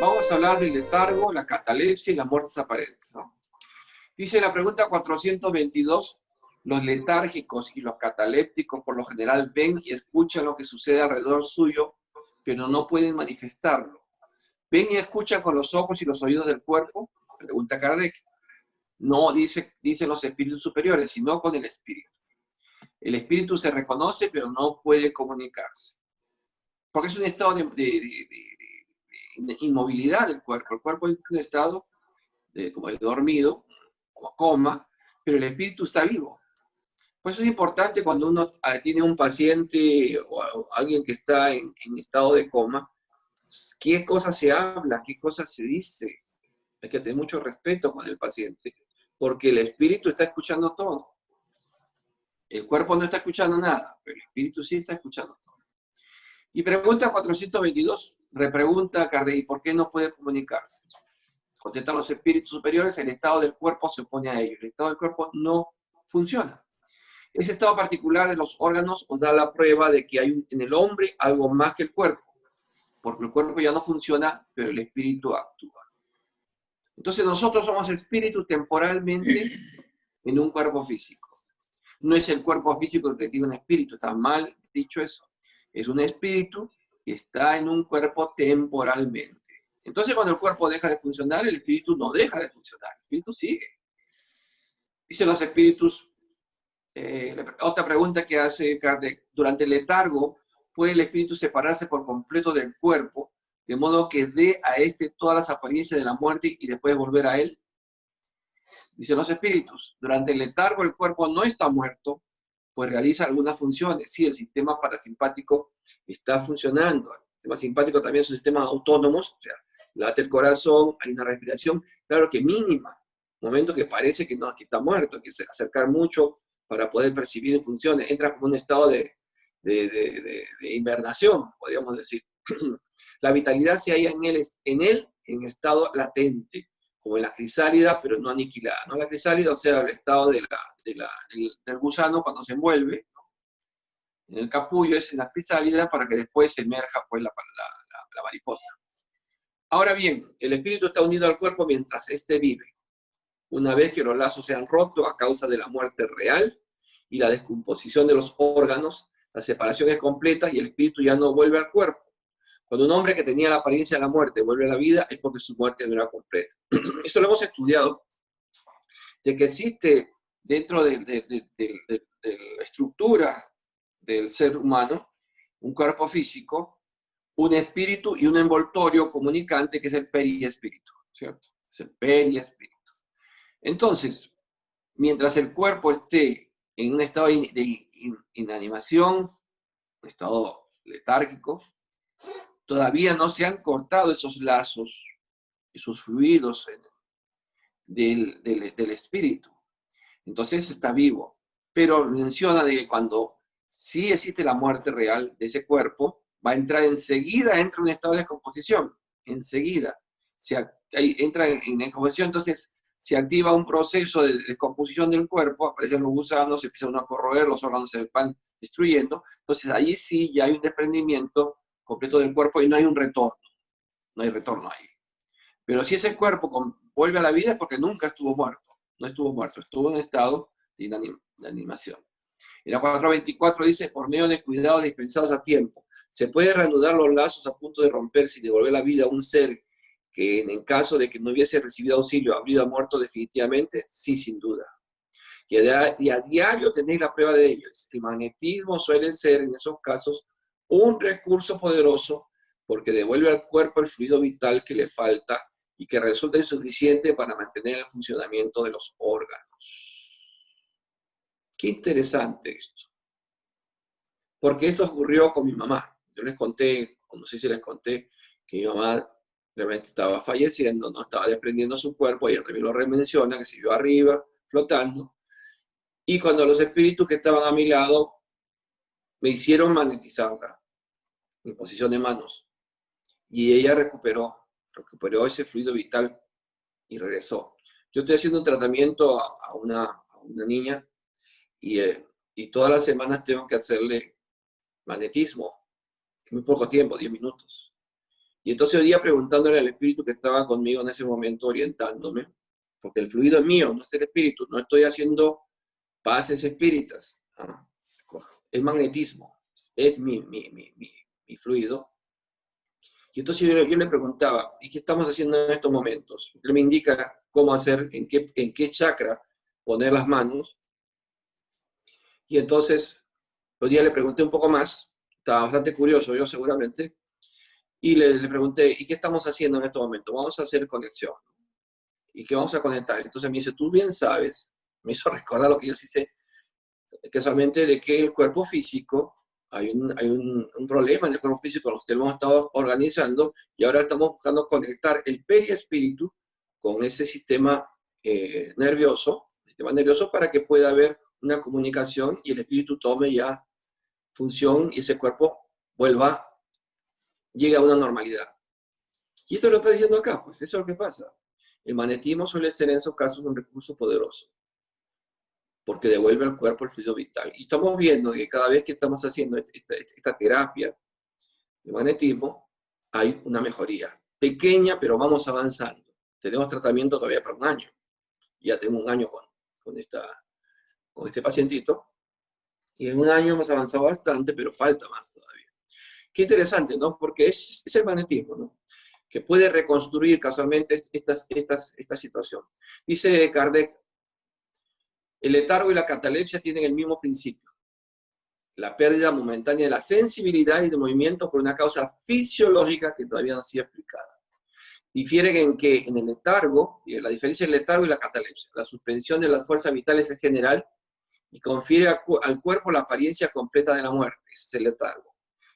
vamos a hablar del letargo, la catalepsia y las muertes aparentes, ¿no? Dice la pregunta 422, los letárgicos y los catalépticos por lo general ven y escuchan lo que sucede alrededor suyo, pero no pueden manifestarlo. ¿Ven y escuchan con los ojos y los oídos del cuerpo? Pregunta Kardec. No dicen los espíritus superiores, sino con el espíritu. El espíritu se reconoce, pero no puede comunicarse. Porque es un estado de inmovilidad del cuerpo. El cuerpo es un estado como de dormido, como coma, pero el espíritu está vivo. Por eso es importante cuando uno tiene un paciente o alguien que está en estado de coma, qué cosas se habla, qué cosas se dice. Hay que tener mucho respeto con el paciente, porque el espíritu está escuchando todo. El cuerpo no está escuchando nada, pero el espíritu sí está escuchando todo. Y pregunta 422, repregunta Kardec, ¿y por qué no puede comunicarse? Contestan los espíritus superiores, el estado del cuerpo se opone a ello. El estado del cuerpo no funciona. Ese estado particular de los órganos os da la prueba de que hay en el hombre algo más que el cuerpo, porque el cuerpo ya no funciona, pero el espíritu actúa. Entonces nosotros somos espíritu temporalmente en un cuerpo físico. No es el cuerpo físico el que tiene un espíritu, está mal dicho eso. Es un espíritu que está en un cuerpo temporalmente. Entonces cuando el cuerpo deja de funcionar, el espíritu no deja de funcionar, el espíritu sigue. Dicen los espíritus, otra pregunta que hace Kardec, durante el letargo, ¿puede el espíritu separarse por completo del cuerpo, de modo que dé a éste todas las apariencias de la muerte y después volver a él? Dicen los espíritus, durante el letargo el cuerpo no está muerto, pues realiza algunas funciones. Sí, el sistema parasimpático está funcionando. El sistema simpático también son sistemas autónomos, o sea, late el corazón, hay una respiración, claro que mínima, momento que parece que no, que está muerto, que se acercar mucho para poder percibir funciones, entra como un estado de invernación, podríamos decir. La vitalidad se halla en él en estado latente, como en la crisálida, pero no aniquilada, ¿no? La crisálida, o sea, el estado del gusano cuando se envuelve, ¿no? En el capullo es en la crisálida para que después emerja pues, la mariposa. Ahora bien, el espíritu está unido al cuerpo mientras éste vive. Una vez que los lazos se han roto a causa de la muerte real y la descomposición de los órganos, la separación es completa y el espíritu ya no vuelve al cuerpo. Cuando un hombre que tenía la apariencia de la muerte vuelve a la vida, es porque su muerte no era completa. Esto lo hemos estudiado, de que existe dentro de la estructura del ser humano, un cuerpo físico, un espíritu y un envoltorio comunicante que es el periespíritu, ¿cierto? Es el periespíritu. Entonces, mientras el cuerpo esté en un estado de inanimación, un estado letárgico, todavía no se han cortado esos lazos, esos fluidos del espíritu. Entonces está vivo. Pero menciona de que cuando sí existe la muerte real de ese cuerpo, va a entrar enseguida, entra en un estado de descomposición. Enseguida. Entra en descomposición, entonces se activa un proceso de descomposición del cuerpo, aparecen los gusanos, se empiezan a corroer, los órganos se van destruyendo. Entonces allí sí ya hay un desprendimiento completo del cuerpo y no hay un retorno. No hay retorno ahí. Pero si ese cuerpo vuelve a la vida es porque nunca estuvo muerto. No estuvo muerto, estuvo en estado de animación. En la 424 dice, por medio de cuidados dispensados a tiempo, ¿se puede reanudar los lazos a punto de romperse y devolver la vida a un ser que en caso de que no hubiese recibido auxilio habría muerto definitivamente? Sí, sin duda. Y a diario tenéis la prueba de ello. El magnetismo suele ser en esos casos un recurso poderoso porque devuelve al cuerpo el fluido vital que le falta y que resulta insuficiente para mantener el funcionamiento de los órganos. Qué interesante esto. Porque esto ocurrió con mi mamá. Yo les conté, o no sé si les conté, que mi mamá realmente estaba falleciendo, no estaba desprendiendo su cuerpo, ella también lo remenciona, que siguió arriba, flotando. Y cuando los espíritus que estaban a mi lado me hicieron magnetizarla en posición de manos. Y ella recuperó ese fluido vital y regresó. Yo estoy haciendo un tratamiento a una niña y todas las semanas tengo que hacerle magnetismo, muy poco tiempo, 10 minutos. Y entonces hoy día preguntándole al espíritu que estaba conmigo en ese momento, orientándome, porque el fluido es mío, no es el espíritu, no estoy haciendo pases espíritas, es magnetismo, es mi fluido. Y entonces yo le preguntaba, ¿y qué estamos haciendo en estos momentos? Él me indica cómo hacer, en qué chakra poner las manos. Y entonces, hoy día le pregunté un poco más, estaba bastante curioso yo seguramente, y le pregunté, ¿y qué estamos haciendo en estos momentos? Vamos a hacer conexión. ¿Y qué vamos a conectar? Entonces me dice, tú bien sabes, me hizo recordar lo que yo hice, casualmente, de que el cuerpo físico, hay un problema en el cuerpo físico, lo que hemos estado organizando, y ahora estamos buscando conectar el periespíritu con ese sistema nervioso, para que pueda haber una comunicación y el espíritu tome ya función y ese cuerpo llegue a una normalidad. Y esto lo está diciendo acá, pues eso es lo que pasa. El magnetismo suele ser en esos casos un recurso poderoso, porque devuelve al cuerpo el fluido vital. Y estamos viendo que cada vez que estamos haciendo esta terapia de magnetismo, hay una mejoría. Pequeña, pero vamos avanzando. Tenemos tratamiento todavía para un año. Ya tengo un año con este pacientito. Y en un año hemos avanzado bastante, pero falta más todavía. Qué interesante, ¿no? Porque es el magnetismo, ¿no? Que puede reconstruir casualmente esta situación. Dice Kardec, el letargo y la catalepsia tienen el mismo principio. La pérdida momentánea de la sensibilidad y de movimiento por una causa fisiológica que todavía no ha sido explicada. Difieren en que en el letargo, y la diferencia entre el letargo y la catalepsia, la suspensión de las fuerzas vitales es general y confiere al cuerpo la apariencia completa de la muerte. Ese es el letargo.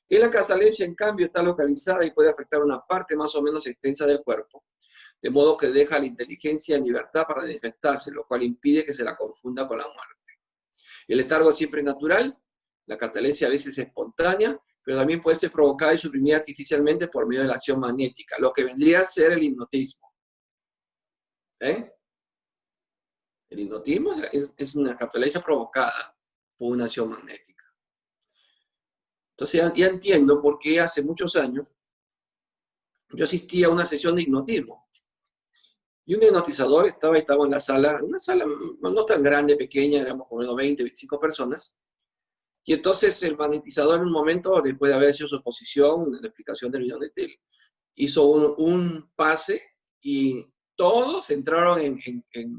Y la catalepsia, en cambio, está localizada y puede afectar una parte más o menos extensa del cuerpo, de modo que deja la inteligencia en libertad para manifestarse, lo cual impide que se la confunda con la muerte. El letargo siempre es natural, la catalepsia a veces es espontánea, pero también puede ser provocada y suprimida artificialmente por medio de la acción magnética, lo que vendría a ser el hipnotismo. El hipnotismo es una catalepsia provocada por una acción magnética. Entonces ya entiendo por qué hace muchos años yo asistí a una sesión de hipnotismo. Y un hipnotizador estaba en la sala, una sala no tan grande, pequeña, éramos como unos 20, 25 personas. Y entonces el magnetizador en un momento, después de haber hecho su exposición, la explicación del video, hizo un pase y todos entraron en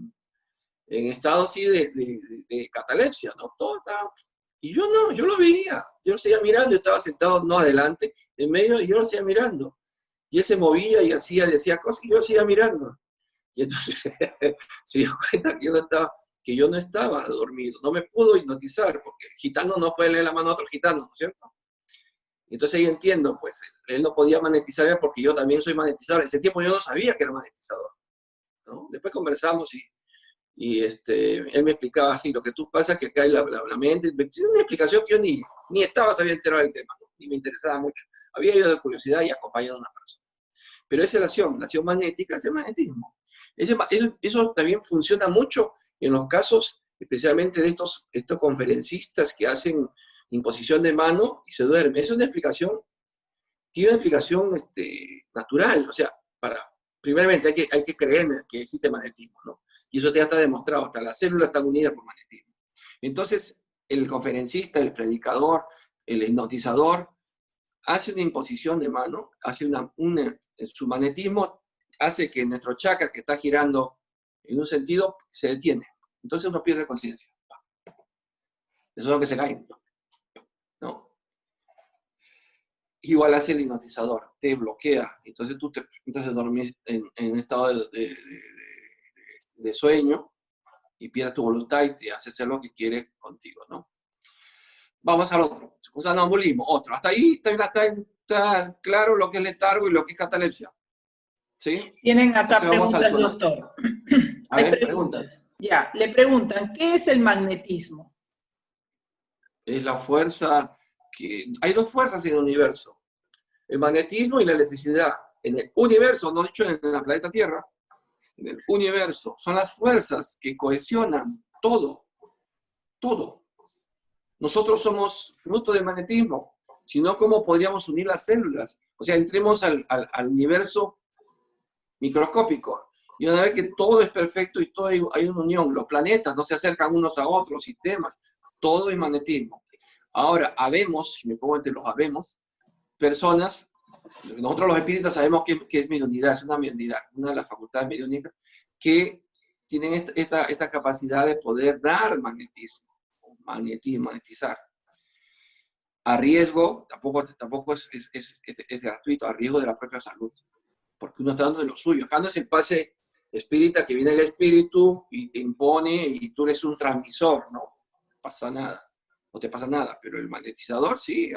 estado así de catalepsia, ¿no? Todo estaba... Y yo no, yo lo veía, yo lo seguía mirando, yo estaba sentado no adelante, en medio, y yo lo seguía mirando. Y él se movía y decía cosas y yo lo seguía mirando. Y entonces se dio cuenta que yo no estaba dormido, no me pudo hipnotizar, porque el gitano no puede leer la mano a otro gitano, ¿no es cierto? Y entonces ahí entiendo, pues, él no podía magnetizar porque yo también soy magnetizador. En ese tiempo yo no sabía que era magnetizador, ¿no? Después conversamos y él me explicaba así, lo que tú pasa es que acá hay la mente, una explicación que yo ni estaba todavía enterado del tema, ¿no? Ni me interesaba mucho. Había ido de curiosidad y acompañado a una persona. Pero esa es la acción magnética es el magnetismo. Eso también funciona mucho en los casos, especialmente de estos conferencistas que hacen imposición de mano y se duermen. Esa es una explicación, tiene una explicación natural. O sea, primeramente hay que creer que existe magnetismo, ¿no? Y eso ya está demostrado, hasta las células están unidas por magnetismo. Entonces, el conferencista, el predicador, el hipnotizador, hace una imposición de mano, su magnetismo hace que nuestro chakra que está girando en un sentido se detiene. Entonces uno pierde conciencia. Eso es lo que se cae, ¿no? Igual hace el hipnotizador, te bloquea. Entonces tú te empiezas a dormir en estado de sueño y pierdes tu voluntad y te hace hacer lo que quieres contigo, ¿no? Vamos al otro. Sonambulismo, otro. Hasta ahí está claro lo que es letargo y lo que es catalepsia. ¿Sí? Tienen acá preguntas, doctor. Hay preguntas. Ya, le preguntan, ¿qué es el magnetismo? Es la fuerza hay dos fuerzas en el universo. El magnetismo y la electricidad. En el universo, no dicho en la planeta Tierra, en el universo, son las fuerzas que cohesionan todo. Todo. Nosotros somos fruto del magnetismo. sino cómo podríamos unir las células. O sea, entremos al universo microscópico. Y una vez que todo es perfecto y todo hay una unión, los planetas no se acercan unos a otros, sistemas, todo es magnetismo. Ahora, habemos, si me pongo entre los habemos, personas, nosotros los espíritas sabemos que es mediunidad, es una mediunidad, una de las facultades mediúnicas, que tienen esta capacidad de poder dar magnetismo, magnetizar. A riesgo, tampoco es gratuito, a riesgo de la propia salud, porque uno está dando de lo suyo. Acá no es el pase espírita que viene el espíritu y te impone y tú eres un transmisor, no pasa nada, no te pasa nada, pero el magnetizador sí,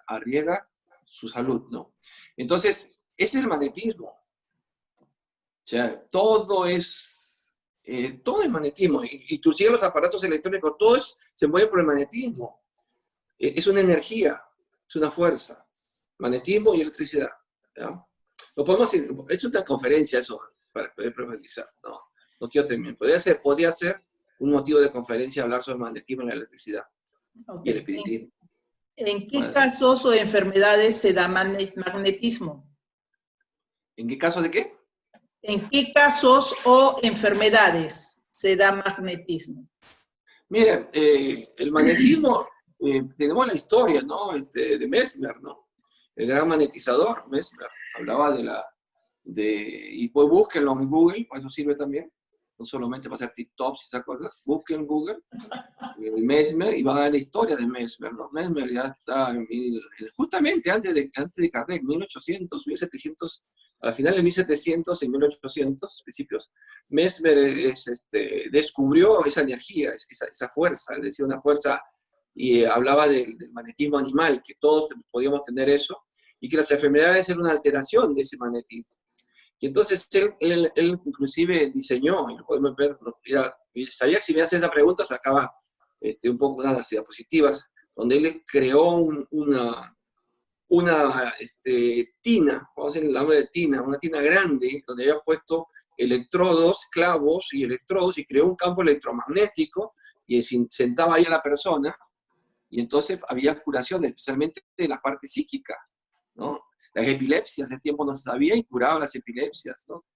arriesga su salud, ¿no? Entonces, ese es el magnetismo. O sea, todo es magnetismo. Y tú sigues los aparatos electrónicos, se mueve por el magnetismo. Es una energía, es una fuerza. Magnetismo y electricidad. ¿Ya? Lo podemos decir, es una conferencia eso, para poder profundizar. No quiero terminar. Podría ser un motivo de conferencia hablar sobre el magnetismo y la electricidad. Okay. Y el espiritismo. ¿En qué casos o enfermedades se da magnetismo? ¿En qué casos de qué? ¿En qué casos o enfermedades se da magnetismo? Mira, el magnetismo, tenemos la historia, ¿no? De Mesmer, ¿no? El gran magnetizador, Mesmer, hablaba y pues búsquenlo en Google, para eso sirve también, no solamente para hacer TikToks y esas cosas, busquen en Google, Mesmer, y van a ver la historia de Mesmer, ¿no? Mesmer ya está justamente antes de Kardec, 1800, 1700, a finales de 1700 y 1800, principios, Mesmer descubrió esa energía, esa fuerza, él decía una fuerza, y hablaba del magnetismo animal, que todos podíamos tener eso, y que las enfermedades eran una alteración de ese magnetismo. Y entonces él inclusive diseñó, y lo podemos ver, sabía que si me hacen esta pregunta sacaba un poco unas diapositivas, donde él creó una tina, vamos a decir el nombre de tina, una tina grande, donde había puesto electrodos, clavos y electrodos, y creó un campo electromagnético, y sentaba ahí a la persona, y entonces había curación, especialmente de la parte psíquica, ¿no? Las epilepsias, de tiempo no se sabía y curaba las epilepsias, ¿no?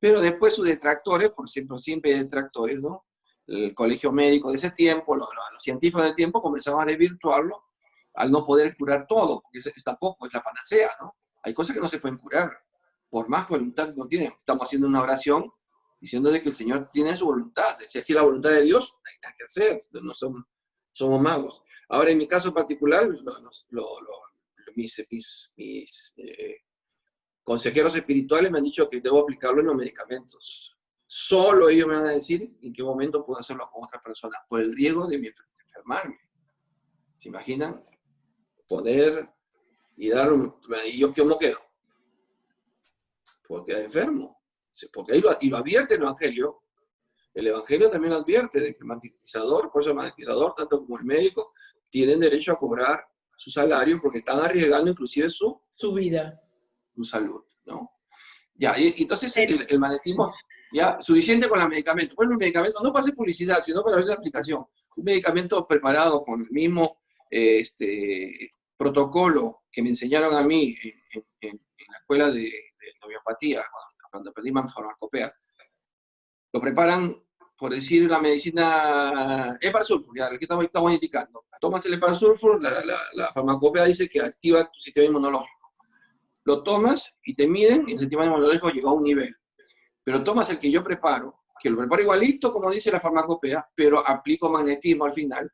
Pero después sus detractores, por ejemplo, siempre hay detractores, ¿no? El colegio médico de ese tiempo, los científicos de tiempo comenzaban a desvirtuarlo al no poder curar todo, porque tampoco es la panacea, ¿no? Hay cosas que no se pueden curar, por más voluntad que no tienen. Estamos haciendo una oración diciéndole que el Señor tiene su voluntad. Si es la voluntad de Dios, no hay nada que hacer, no somos magos. Ahora, en mi caso particular, mis consejeros espirituales me han dicho que debo aplicarlo en los medicamentos. Solo ellos me van a decir en qué momento puedo hacerlo con otra persona, por el riesgo de enfermarme. ¿Se imaginan? Poner y dar ¿y yo cómo quedo? Porque enfermo. Porque ahí lo advierte el Evangelio. El Evangelio también lo advierte de que el magnetizador, por eso el magnetizador, tanto como el médico, tienen derecho a cobrar su salario porque están arriesgando inclusive su vida, su salud, ¿no? Ya, y entonces el magnetismo, ya, suficiente con los medicamentos. Bueno, el medicamento no para hacer publicidad, sino para ver la aplicación. Un medicamento preparado con el mismo protocolo que me enseñaron a mí en la escuela de homeopatía, cuando aprendí farmacopea. Lo preparan, por decir, la medicina Eparsulfur, ya, el que estamos indicando. Tomas el Eparsulfur, la farmacopea dice que activa tu sistema inmunológico. Lo tomas y te miden y el sistema inmunológico llegó a un nivel. Pero tomas el que yo preparo, que lo preparo igualito como dice la farmacopea, pero aplico magnetismo al final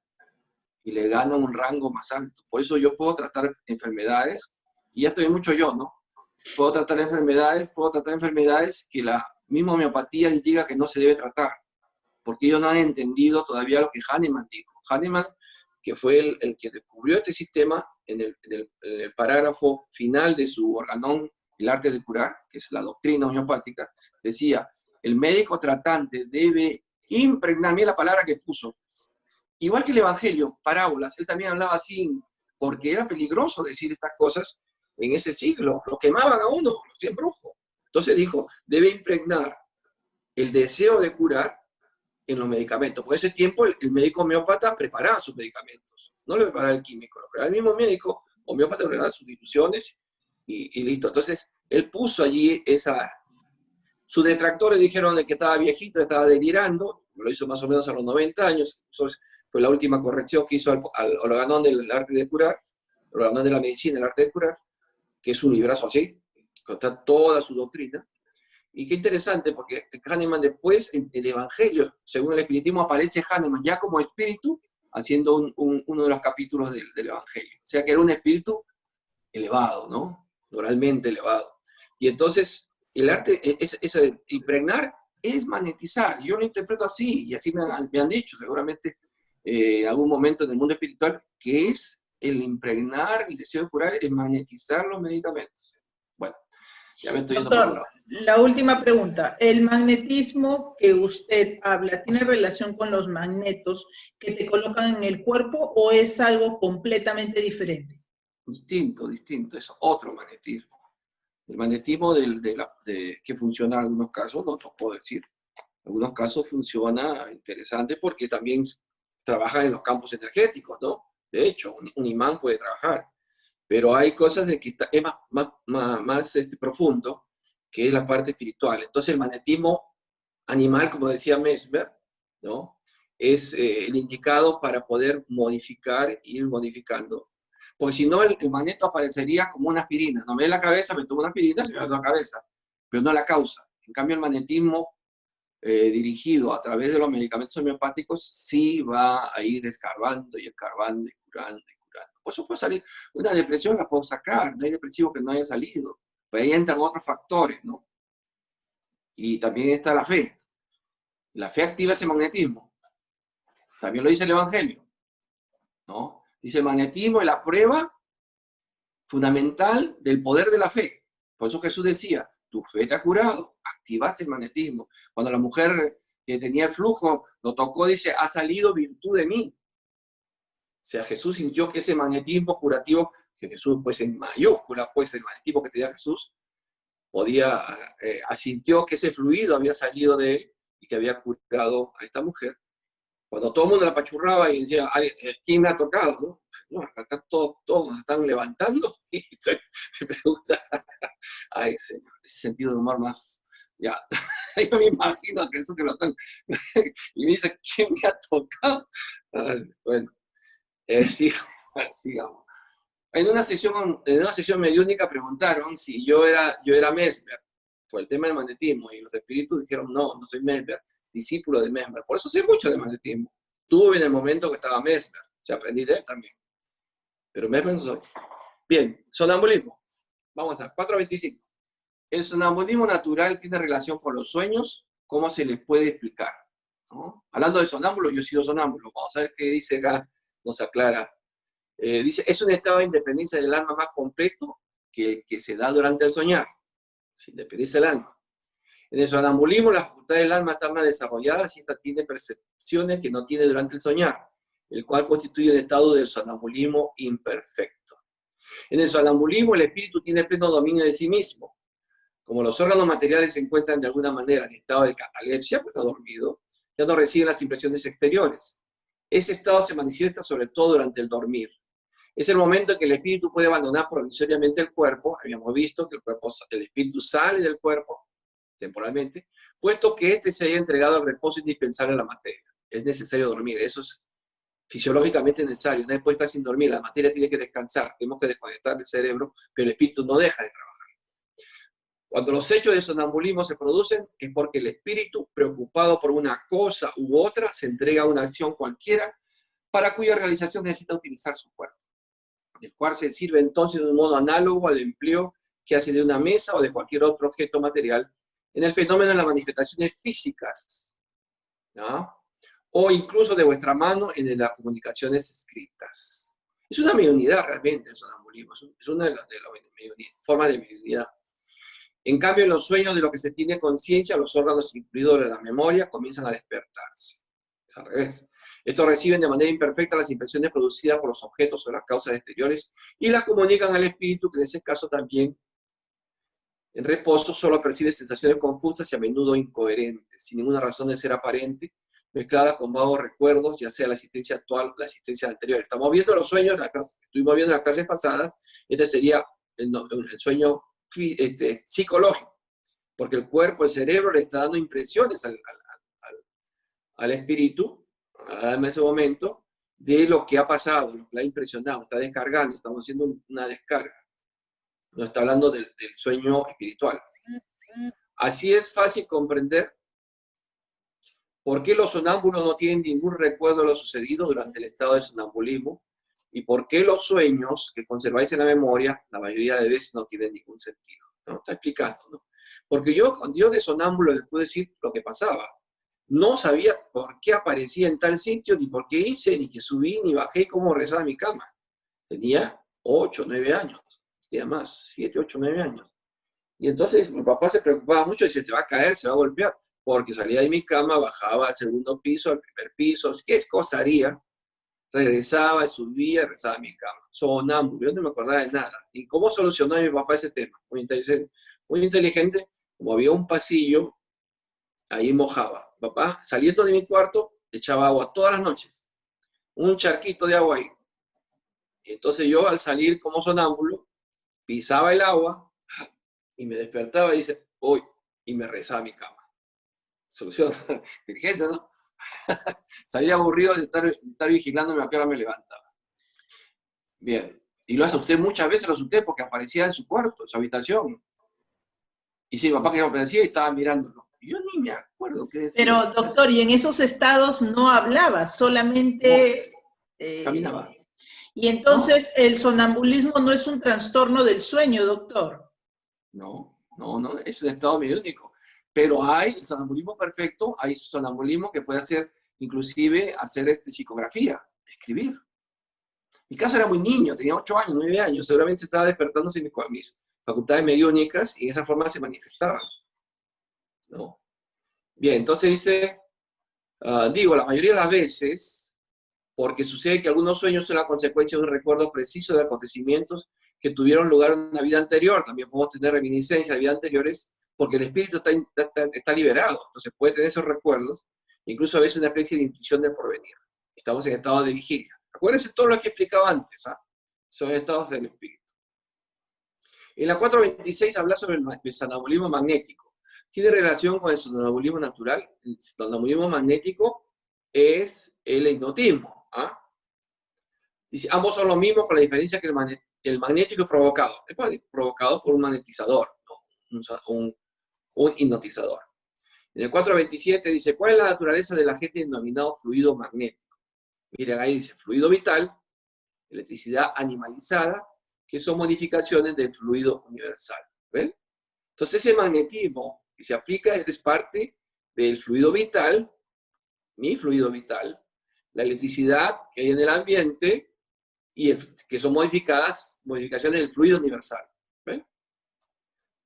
y le gano un rango más alto. Por eso yo puedo tratar enfermedades, y ya estoy mucho yo, ¿no? Puedo tratar enfermedades que la misma homeopatía diga que no se debe tratar, porque ellos no han entendido todavía lo que Hahnemann dijo. Hahnemann, que fue el que descubrió este sistema en el parágrafo final de su organón, El arte de curar, que es la doctrina homeopática, decía, el médico tratante debe impregnar, mira la palabra que puso, igual que el Evangelio, parábolas, él también hablaba así, porque era peligroso decir estas cosas en ese siglo, lo quemaban a uno, los 100 brujos. Entonces dijo, debe impregnar el deseo de curar en los medicamentos. Por ese tiempo el médico homeópata preparaba sus medicamentos, no lo preparaba el químico, lo preparaba el mismo médico homeópata le da sustituciones y listo. Entonces, él puso allí sus detractores dijeron de que estaba viejito, estaba delirando, lo hizo más o menos a los 90 años, entonces fue la última corrección que hizo al organón del arte de curar, el organón de la medicina, el arte de curar, que es un librazo así, con toda su doctrina. Y qué interesante, porque Hahnemann después, en el Evangelio, según el espiritismo, aparece Hahnemann ya como espíritu, haciendo uno de los capítulos del Evangelio. O sea que era un espíritu elevado, ¿no? Moralmente elevado. Y entonces, el arte, impregnar, es magnetizar. Yo lo interpreto así, y así me han dicho, seguramente, en algún momento en el mundo espiritual, que es el impregnar, el deseo de curar, es magnetizar los medicamentos. Bueno, ya me estoy yendo por un lado. La última pregunta. ¿El magnetismo que usted habla tiene relación con los magnetos que te colocan en el cuerpo o es algo completamente diferente? Distinto, es otro magnetismo. El magnetismo que funciona en algunos casos, no te puedo decir. En algunos casos funciona interesante porque también trabaja en los campos energéticos, ¿no? De hecho, un imán puede trabajar. Pero hay cosas de que es más profundo, que es la parte espiritual. Entonces el magnetismo animal, como decía Mesmer, ¿no? Es el indicado para poder ir modificando. Porque si no, el magneto aparecería como una aspirina. No me da la cabeza, me tomo una aspirina, se me da la cabeza, pero no la causa. En cambio, el magnetismo dirigido a través de los medicamentos homeopáticos sí va a ir escarbando y escarbando y curando. Por eso puede salir una depresión, la puedo sacar, no hay depresivo que no haya salido. Pues ahí entran otros factores, ¿no? Y también está la fe. La fe activa ese magnetismo. También lo dice el Evangelio, ¿no? Dice, el magnetismo es la prueba fundamental del poder de la fe. Por eso Jesús decía, tu fe te ha curado, activaste el magnetismo. Cuando la mujer que tenía el flujo lo tocó, dice, ha salido virtud de mí. O sea, Jesús sintió que ese magnetismo curativo, que Jesús, pues en mayúsculas, pues el magnetismo que tenía Jesús, asintió que ese fluido había salido de él y que había curado a esta mujer. Cuando todo el mundo la apachurraba y decía, ¿quién me ha tocado? No, no, acá todos se están levantando y se pregunta, ay, señor, ese sentido de humor más, ya, yo me imagino que eso que lo están, y me dice, ¿quién me ha tocado? Bueno, sigamos. En una sesión mediúnica preguntaron si yo era Mesmer, por el tema del magnetismo, y los espíritus dijeron, no soy Mesmer, discípulo de Mesmer. Por eso sé mucho de magnetismo. Tuve en el momento que estaba Mesmer, o aprendí de él también. Pero Mesmer no soy. Bien, sonambulismo. Vamos a 4.25. El sonambulismo natural tiene relación con los sueños, ¿cómo se les puede explicar? ¿No? Hablando de sonámbulo, yo he sido sonámbulo. Vamos a ver qué dice acá, nos aclara. Dice, es un estado de independencia del alma más completo que el que se da durante el soñar. Se independiza el alma. En el sonambulismo, las facultades del alma están más desarrolladas y esta tiene percepciones que no tiene durante el soñar, el cual constituye un estado del sonambulismo imperfecto. En el sonambulismo, el espíritu tiene pleno dominio de sí mismo. Como los órganos materiales se encuentran de alguna manera en estado de catalepsia, pues está dormido, ya no reciben las impresiones exteriores. Ese estado se manifiesta sobre todo durante el dormir. Es el momento en que el espíritu puede abandonar provisoriamente el cuerpo. Habíamos visto que el espíritu sale del cuerpo temporalmente, puesto que éste se haya entregado al reposo indispensable a la materia. Es necesario dormir, eso es fisiológicamente necesario. Una vez puede estar sin dormir, la materia tiene que descansar, tenemos que desconectar del cerebro, pero el espíritu no deja de trabajar. Cuando los hechos de sonambulismo se producen, es porque el espíritu, preocupado por una cosa u otra, se entrega a una acción cualquiera, para cuya realización necesita utilizar su cuerpo, el cual se sirve entonces de un modo análogo al empleo que hace de una mesa o de cualquier otro objeto material en el fenómeno de las manifestaciones físicas, ¿no? O incluso de vuestra mano en las comunicaciones escritas. Es una mediunidad realmente el sonambulismo, es una de las formas de mediunidad. En cambio, en los sueños de lo que se tiene conciencia, los órganos incluidos de la memoria comienzan a despertarse. Es al revés. Estos reciben de manera imperfecta las impresiones producidas por los objetos o las causas exteriores y las comunican al espíritu, que en ese caso también, en reposo, solo percibe sensaciones confusas y a menudo incoherentes, sin ninguna razón de ser aparente, mezcladas con vagos recuerdos, ya sea la existencia actual o la existencia anterior. Estamos viendo los sueños, estuvimos viendo en las clases pasadas, este sería el sueño psicológico, porque el cuerpo, el cerebro le está dando impresiones al espíritu, en ese momento, de lo que ha pasado, lo que le ha impresionado, está descargando, estamos haciendo una descarga. No está hablando del sueño espiritual. Así es fácil comprender por qué los sonámbulos no tienen ningún recuerdo de lo sucedido durante el estado de sonambulismo y por qué los sueños que conserváis en la memoria, la mayoría de veces no tienen ningún sentido. ¿No? Está explicando, ¿no? Porque yo, cuando yo de sonámbulo les puedo decir lo que pasaba. No sabía por qué aparecía en tal sitio, ni por qué hice, ni que subí, ni bajé, cómo rezaba mi cama. Tenía 8, 9 años, tenía más, 7, 8, 9 años. Y entonces mi papá se preocupaba mucho, dice, se va a caer, se va a golpear, porque salía de mi cama, bajaba al segundo piso, al primer piso, ¿qué cosa haría? Regresaba, subía, rezaba a mi cama. Sonámbulo, yo no me acordaba de nada. ¿Y cómo solucionó mi papá ese tema? Muy inteligente, como había un pasillo, ahí mojaba. Papá, saliendo de mi cuarto, echaba agua todas las noches. Un charquito de agua ahí. Y entonces yo, al salir como sonámbulo, pisaba el agua y me despertaba y dice, hoy, y me rezaba a mi cama. Solución inteligente, ¿no? Salía aburrido de estar vigilándome a qué hora me levantaba. Bien. Y lo asusté muchas veces, lo asusté porque aparecía en su cuarto, en su habitación. Y sí, mi papá que aparecía y estaba mirándolo. Yo ni me acuerdo qué decía. Pero, doctor, y en esos estados no hablaba, solamente... caminaba. Y entonces, ¿no? ¿El sonambulismo no es un trastorno del sueño, doctor? No, es un estado mediúnico. Pero hay el sonambulismo perfecto, hay sonambulismo que puede hacer, inclusive, hacer psicografía, escribir. Mi caso era muy niño, tenía 8 años, 9 años, seguramente estaba despertándose mis facultades mediúnicas y de esa forma se manifestaban. ¿No? Bien, entonces dice, la mayoría de las veces, porque sucede que algunos sueños son la consecuencia de un recuerdo preciso de acontecimientos que tuvieron lugar en una vida anterior. También podemos tener reminiscencias de vidas anteriores, porque el espíritu está liberado, entonces puede tener esos recuerdos, incluso a veces una especie de intuición del porvenir. Estamos en estado de vigilia. Acuérdense todo lo que explicaba antes, son estados del espíritu. En la 426 habla sobre el sonambulismo magnético. Tiene relación con el sonambulismo natural. El sonambulismo magnético es el hipnotismo. Dice, ambos son lo mismo, con la diferencia que el magnético es provocado por un magnetizador, ¿no? un hipnotizador. En el 427 dice, ¿cuál es la naturaleza del agente denominado fluido magnético? Miren, ahí dice, fluido vital, electricidad animalizada, que son modificaciones del fluido universal. ¿Ven? Entonces ese magnetismo que se aplica es parte del fluido vital, mi fluido vital, la electricidad que hay en el ambiente, y que son modificaciones del fluido universal. ¿Ven?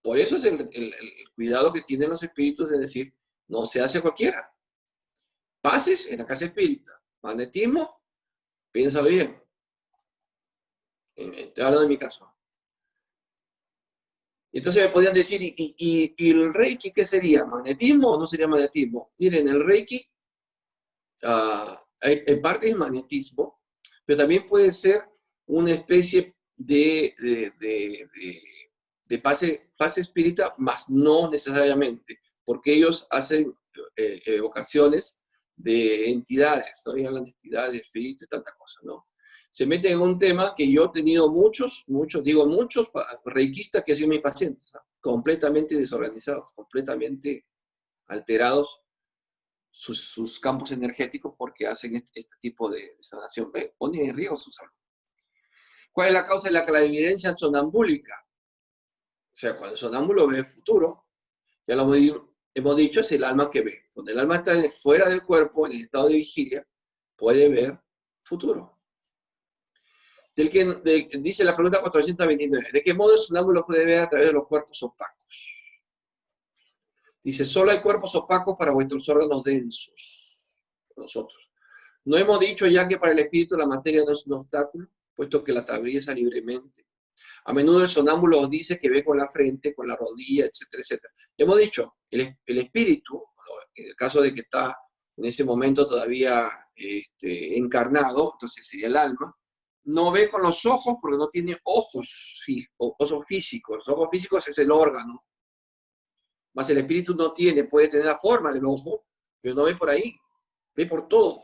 Por eso es el cuidado que tienen los espíritus de decir, no se hace a cualquiera. Pases en la casa espírita. Magnetismo, piénsalo bien. Estoy hablando de mi caso. Entonces me podían decir, ¿y el Reiki qué sería? ¿Magnetismo o no sería magnetismo? Miren, el Reiki en parte es magnetismo, pero también puede ser una especie de pase espírita, más no necesariamente, porque ellos hacen evocaciones de entidades, ¿no? Y hablan de entidades, espíritus y tanta cosa, ¿no? Se meten en un tema que yo he tenido muchos reikistas que han sido mis pacientes, ¿no? Completamente desorganizados, completamente alterados sus campos energéticos porque hacen este tipo de sanación. Ponen en riesgo su salud. ¿Cuál es la causa de la clarividencia sonambúlica? O sea, cuando el sonámbulo ve el futuro, ya lo hemos dicho, es el alma que ve. Cuando el alma está fuera del cuerpo, en el estado de vigilia, puede ver futuro. Dice la pregunta 429, ¿de qué modo el sonámbulo puede ver a través de los cuerpos opacos? Dice, solo hay cuerpos opacos para vuestros órganos densos. Nosotros. ¿No hemos dicho ya que para el espíritu la materia no es un obstáculo, puesto que la atraviesa libremente? A menudo el sonámbulo os dice que ve con la frente, con la rodilla, etcétera, etcétera. Hemos dicho, el espíritu, en el caso de que está en ese momento todavía encarnado, entonces sería el alma, no ve con los ojos porque no tiene ojos físicos. Los ojos físicos es el órgano. Más el espíritu no tiene, puede tener la forma del ojo, pero no ve por ahí. Ve por todo.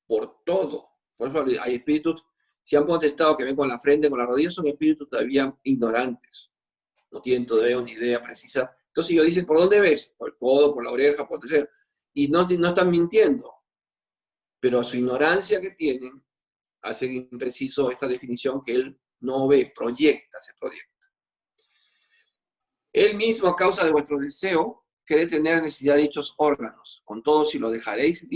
Por todo. Por eso hay espíritus, si han contestado que ven con la frente, con la rodilla, son espíritus todavía ignorantes. No tienen todavía una idea precisa. Entonces ellos dicen, ¿por dónde ves? Por el codo, por la oreja, por donde sea. Y no están mintiendo. Pero a su ignorancia que tienen, hace impreciso esta definición que él no ve, se proyecta. Él mismo, a causa de vuestro deseo, quiere tener necesidad de dichos órganos. Con todo, si lo dejaréis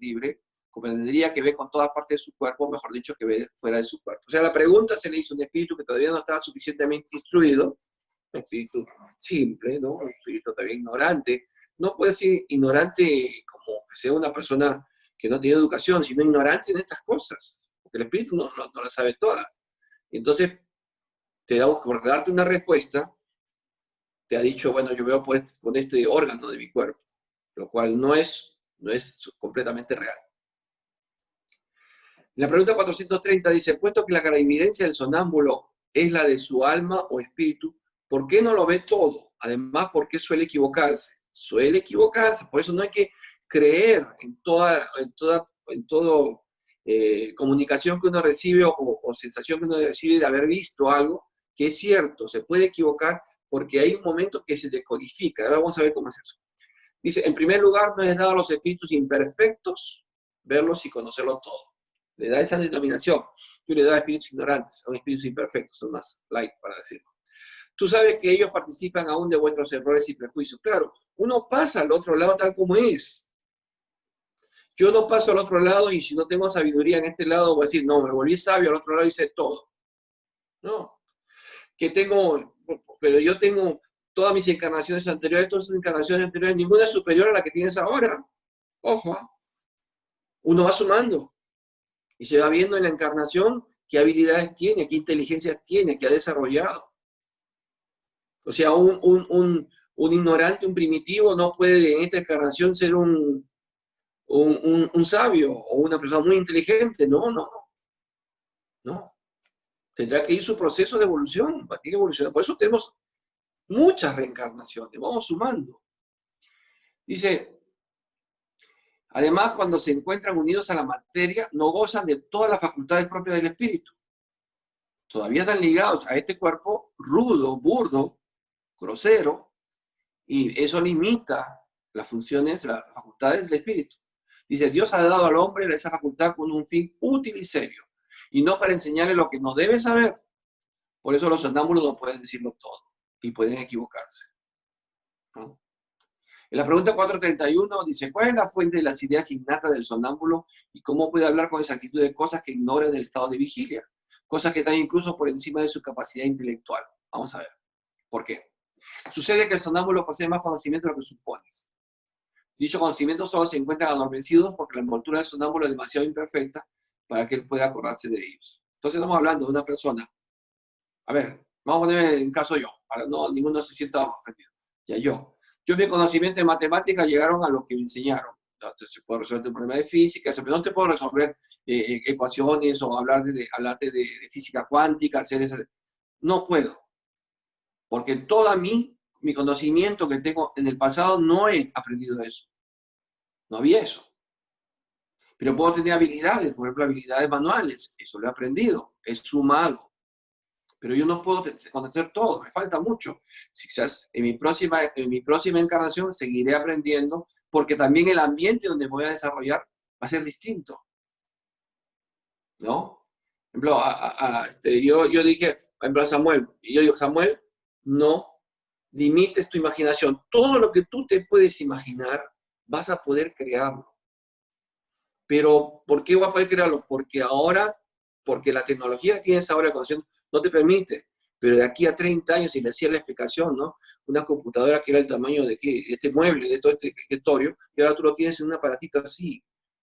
libre, comprendería que ve con todas partes de su cuerpo, mejor dicho, que ve fuera de su cuerpo. O sea, la pregunta se le hizo a un espíritu que todavía no estaba suficientemente instruido, un espíritu simple, ¿no? Un espíritu todavía ignorante. No puede ser ignorante como que sea una persona que no tiene educación, sino ignorante en estas cosas. Porque el espíritu no las sabe todas. Entonces, por darte una respuesta, te ha dicho, bueno, yo veo con este órgano de mi cuerpo, lo cual no es completamente real. En la pregunta 430 dice, puesto que la clarividencia del sonámbulo es la de su alma o espíritu, ¿por qué no lo ve todo? Además, ¿por qué suele equivocarse? Suele equivocarse, por eso no hay que creer en toda comunicación que uno recibe o sensación que uno recibe de haber visto algo, que es cierto, se puede equivocar porque hay un momento que se decodifica. Ahora vamos a ver cómo es eso. Dice, en primer lugar, no es dado a los espíritus imperfectos verlos y conocerlo todo. Le da esa denominación. Tú le das a espíritus ignorantes, son espíritus imperfectos, son más light para decirlo. Tú sabes que ellos participan aún de vuestros errores y prejuicios. Claro, uno pasa al otro lado tal como es. Yo no paso al otro lado y si no tengo sabiduría en este lado voy a decir, no, me volví sabio, al otro lado hice todo. No. Pero yo tengo todas mis encarnaciones anteriores, ninguna es superior a la que tienes ahora. Ojo, uno va sumando y se va viendo en la encarnación qué habilidades tiene, qué inteligencias tiene, qué ha desarrollado. O sea, un ignorante, un primitivo, no puede en esta encarnación ser un sabio o una persona muy inteligente. No. Tendrá que ir su proceso de evolución, tiene que evolucionar. Por eso tenemos muchas reencarnaciones, vamos sumando. Dice, además, cuando se encuentran unidos a la materia, no gozan de todas las facultades propias del espíritu. Todavía están ligados a este cuerpo rudo, burdo, grosero, y eso limita las funciones, las facultades del espíritu. Dice, Dios ha dado al hombre esa facultad con un fin útil y serio, y no para enseñarle lo que no debe saber. Por eso los sonámbulos no pueden decirlo todo, y pueden equivocarse, ¿no? En la pregunta 431 dice, ¿cuál es la fuente de las ideas innatas del sonámbulo y cómo puede hablar con exactitud de cosas que ignora del estado de vigilia? Cosas que están incluso por encima de su capacidad intelectual. Vamos a ver. ¿Por qué? Sucede que el sonámbulo posee más conocimiento de lo que supones. Dicho conocimiento solo se encuentran adormecidos porque la envoltura del sonámbulo es demasiado imperfecta para que él pueda acordarse de ellos. Entonces estamos hablando de una persona. A ver, vamos a poner en caso yo, para no ninguno se sienta ofendido. Ya yo mi conocimiento de matemáticas llegaron a lo que me enseñaron. Entonces puedo resolver un problema de física, pero no te puedo resolver ecuaciones o hablarte de física cuántica, no puedo. Porque todo mi conocimiento que tengo en el pasado no he aprendido eso. No había eso. Pero puedo tener habilidades, por ejemplo, habilidades manuales. Eso lo he aprendido, he sumado. Pero yo no puedo conocer todo, me falta mucho. Quizás en mi próxima encarnación seguiré aprendiendo, porque también el ambiente donde voy a desarrollar va a ser distinto, ¿no? Por ejemplo, yo dije, por ejemplo, a Samuel, y yo digo, Samuel, no limites tu imaginación. Todo lo que tú te puedes imaginar, vas a poder crearlo. Pero, ¿por qué vas a poder crearlo? Porque la tecnología que tienes ahora, no te permite, pero de aquí a 30 años, si le hacía la explicación, ¿no? Una computadora que era el tamaño de este mueble, de todo este escritorio, y ahora tú lo tienes en un aparatito así.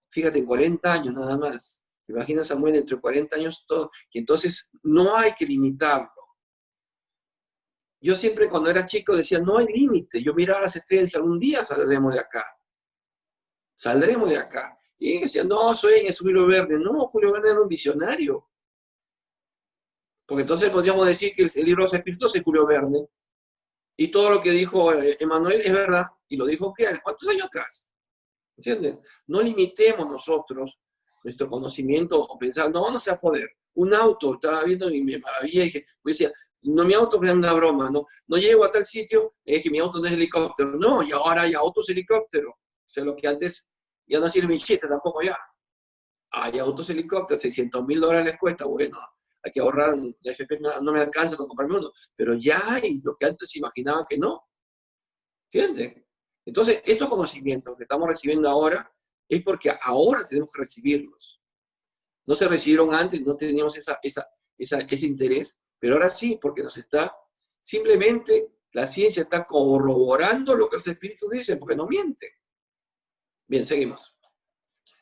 Fíjate, en 40 años nada más. ¿Te imaginas, Samuel, entre 40 años todo? Y entonces no hay que limitarlo. Yo siempre cuando era chico decía, no hay límite. Yo miraba las estrellas y dije, algún día saldremos de acá. Saldremos de acá. Y decían, no, es Julio Verne. No, Julio Verne era un visionario. Porque entonces podríamos decir que el libro de los espíritus es Julio Verne. Y todo lo que dijo Emmanuel es verdad. Y lo dijo, ¿qué? ¿Cuántos años atrás? ¿Entienden? No limitemos nosotros nuestro conocimiento o pensar, no se va a poder. Un auto, estaba viendo y me maravilla y dije, pues decía, no, mi auto es una broma, no llego a tal sitio, es que mi auto no es helicóptero. No, y ahora hay autos helicópteros. O sea, lo que antes ya no sirve mi chiste tampoco ya. Hay autos helicópteros, $600,000 les cuesta, bueno, hay que ahorrar, la FP no me alcanza para comprarme uno, pero ya hay lo que antes se imaginaba que no. ¿Entienden? Entonces, estos conocimientos que estamos recibiendo ahora es porque ahora tenemos que recibirlos. No se recibieron antes, no teníamos ese interés, pero ahora sí, porque simplemente la ciencia está corroborando lo que los espíritus dicen, porque no mienten. Bien, seguimos.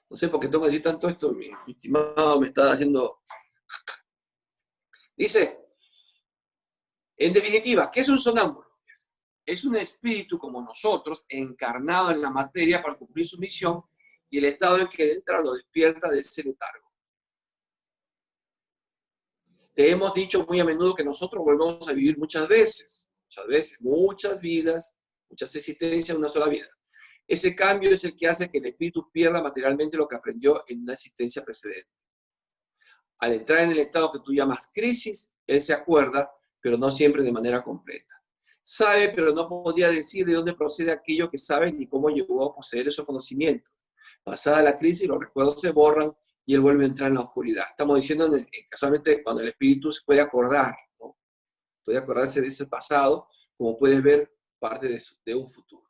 No sé por qué tengo que decir tanto esto, mi estimado me está haciendo... Dice, en definitiva, ¿qué es un sonámbulo? Es un espíritu como nosotros, encarnado en la materia para cumplir su misión, y el estado en que entra lo despierta de ese letargo. Te hemos dicho muy a menudo que nosotros volvemos a vivir muchas vidas, muchas existencias en una sola vida. Ese cambio es el que hace que el espíritu pierda materialmente lo que aprendió en una existencia precedente. Al entrar en el estado que tú llamas crisis, él se acuerda, pero no siempre de manera completa. Sabe, pero no podía decir de dónde procede aquello que sabe ni cómo llegó a poseer esos conocimientos. Pasada la crisis, los recuerdos se borran y él vuelve a entrar en la oscuridad. Estamos diciendo casualmente cuando el espíritu se puede acordar, ¿no? Puede acordarse de ese pasado, como puede ver parte de un futuro.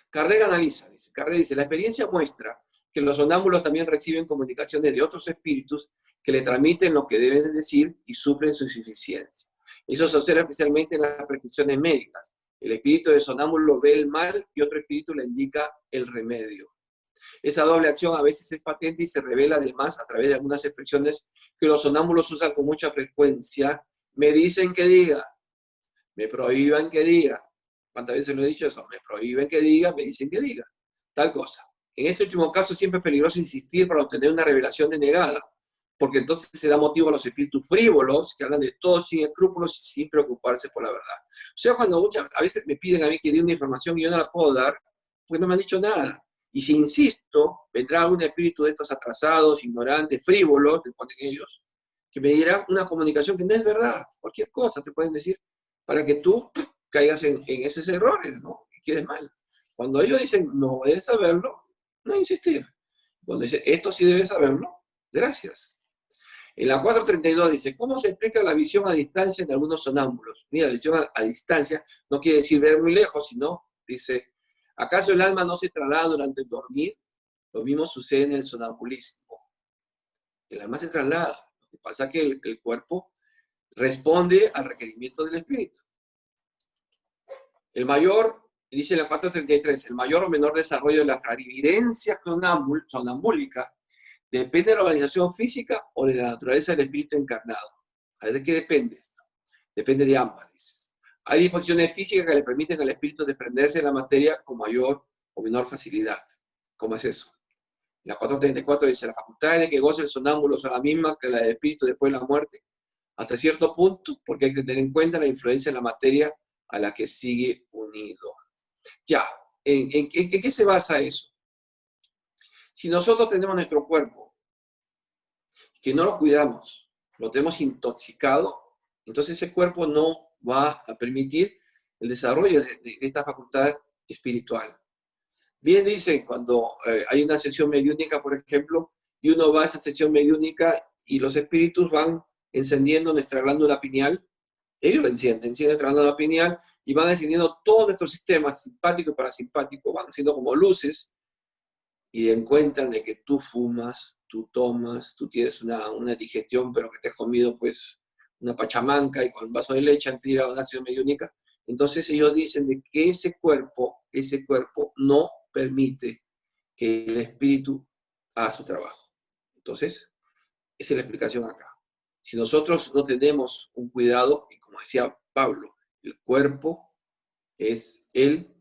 Kardec analiza, Kardec dice, la experiencia muestra que los sonámbulos también reciben comunicaciones de otros espíritus que le transmiten lo que deben decir y suplen su insuficiencia. Eso se observa especialmente en las prescripciones médicas. El espíritu del sonámbulo ve el mal y otro espíritu le indica el remedio. Esa doble acción a veces es patente y se revela además a través de algunas expresiones que los sonámbulos usan con mucha frecuencia. Me dicen que diga, me prohíban que diga. ¿Cuántas veces lo he dicho eso? Me prohíben que diga, me dicen que diga. Tal cosa. En este último caso siempre es peligroso insistir para obtener una revelación denegada, porque entonces se da motivo a los espíritus frívolos que hablan de todo sin escrúpulos y sin preocuparse por la verdad. O sea, cuando a veces me piden a mí que dé una información y yo no la puedo dar, pues no me han dicho nada. Y si insisto, vendrá algún espíritu de estos atrasados, ignorantes, frívolos, te ponen ellos, que me dirá una comunicación que no es verdad. Cualquier cosa te pueden decir para que tú caigas en esos errores, ¿no? Y quedes mal. Cuando ellos dicen, no debes saberlo, no insistir. Cuando dicen, esto sí debes saberlo, gracias. En la 432 dice, ¿cómo se explica la visión a distancia en algunos sonámbulos? Mira, la visión a distancia no quiere decir ver muy lejos, sino, dice, ¿acaso el alma no se traslada durante el dormir? Lo mismo sucede en el sonambulismo. El alma se traslada. Lo que pasa es que el cuerpo responde al requerimiento del espíritu. El mayor, dice la 433, el mayor o menor desarrollo de la clarividencia sonambúlica depende de la organización física o de la naturaleza del espíritu encarnado. A ver, ¿de qué depende esto? Depende de ambas, dices. Hay disposiciones físicas que le permiten al espíritu desprenderse de la materia con mayor o menor facilidad. ¿Cómo es eso? La 434 dice, las facultades de que goza el sonámbulo son las mismas que la del espíritu después de la muerte, hasta cierto punto, porque hay que tener en cuenta la influencia de la materia a la que sigue unido. Ya, ¿en qué se basa eso? Si nosotros tenemos nuestro cuerpo, que no lo cuidamos, lo tenemos intoxicado, entonces ese cuerpo no va a permitir el desarrollo de esta facultad espiritual. Bien dicen, cuando hay una sesión mediúnica, por ejemplo, y uno va a esa sesión mediúnica y los espíritus van encendiendo nuestra glándula pineal, ellos la encienden nuestra glándula pineal y van encendiendo todos nuestros sistemas simpático y parasimpático, van haciendo como luces y encuentran de que tú fumas, tú tomas, tú tienes una digestión, pero que te has comido pues una pachamanca y con un vaso de leche han tirado una sesión mediúnica. Entonces ellos dicen de que ese cuerpo no permite que el espíritu haga su trabajo. Entonces, esa es la explicación acá. Si nosotros no tenemos un cuidado, y como decía Pablo, el cuerpo es el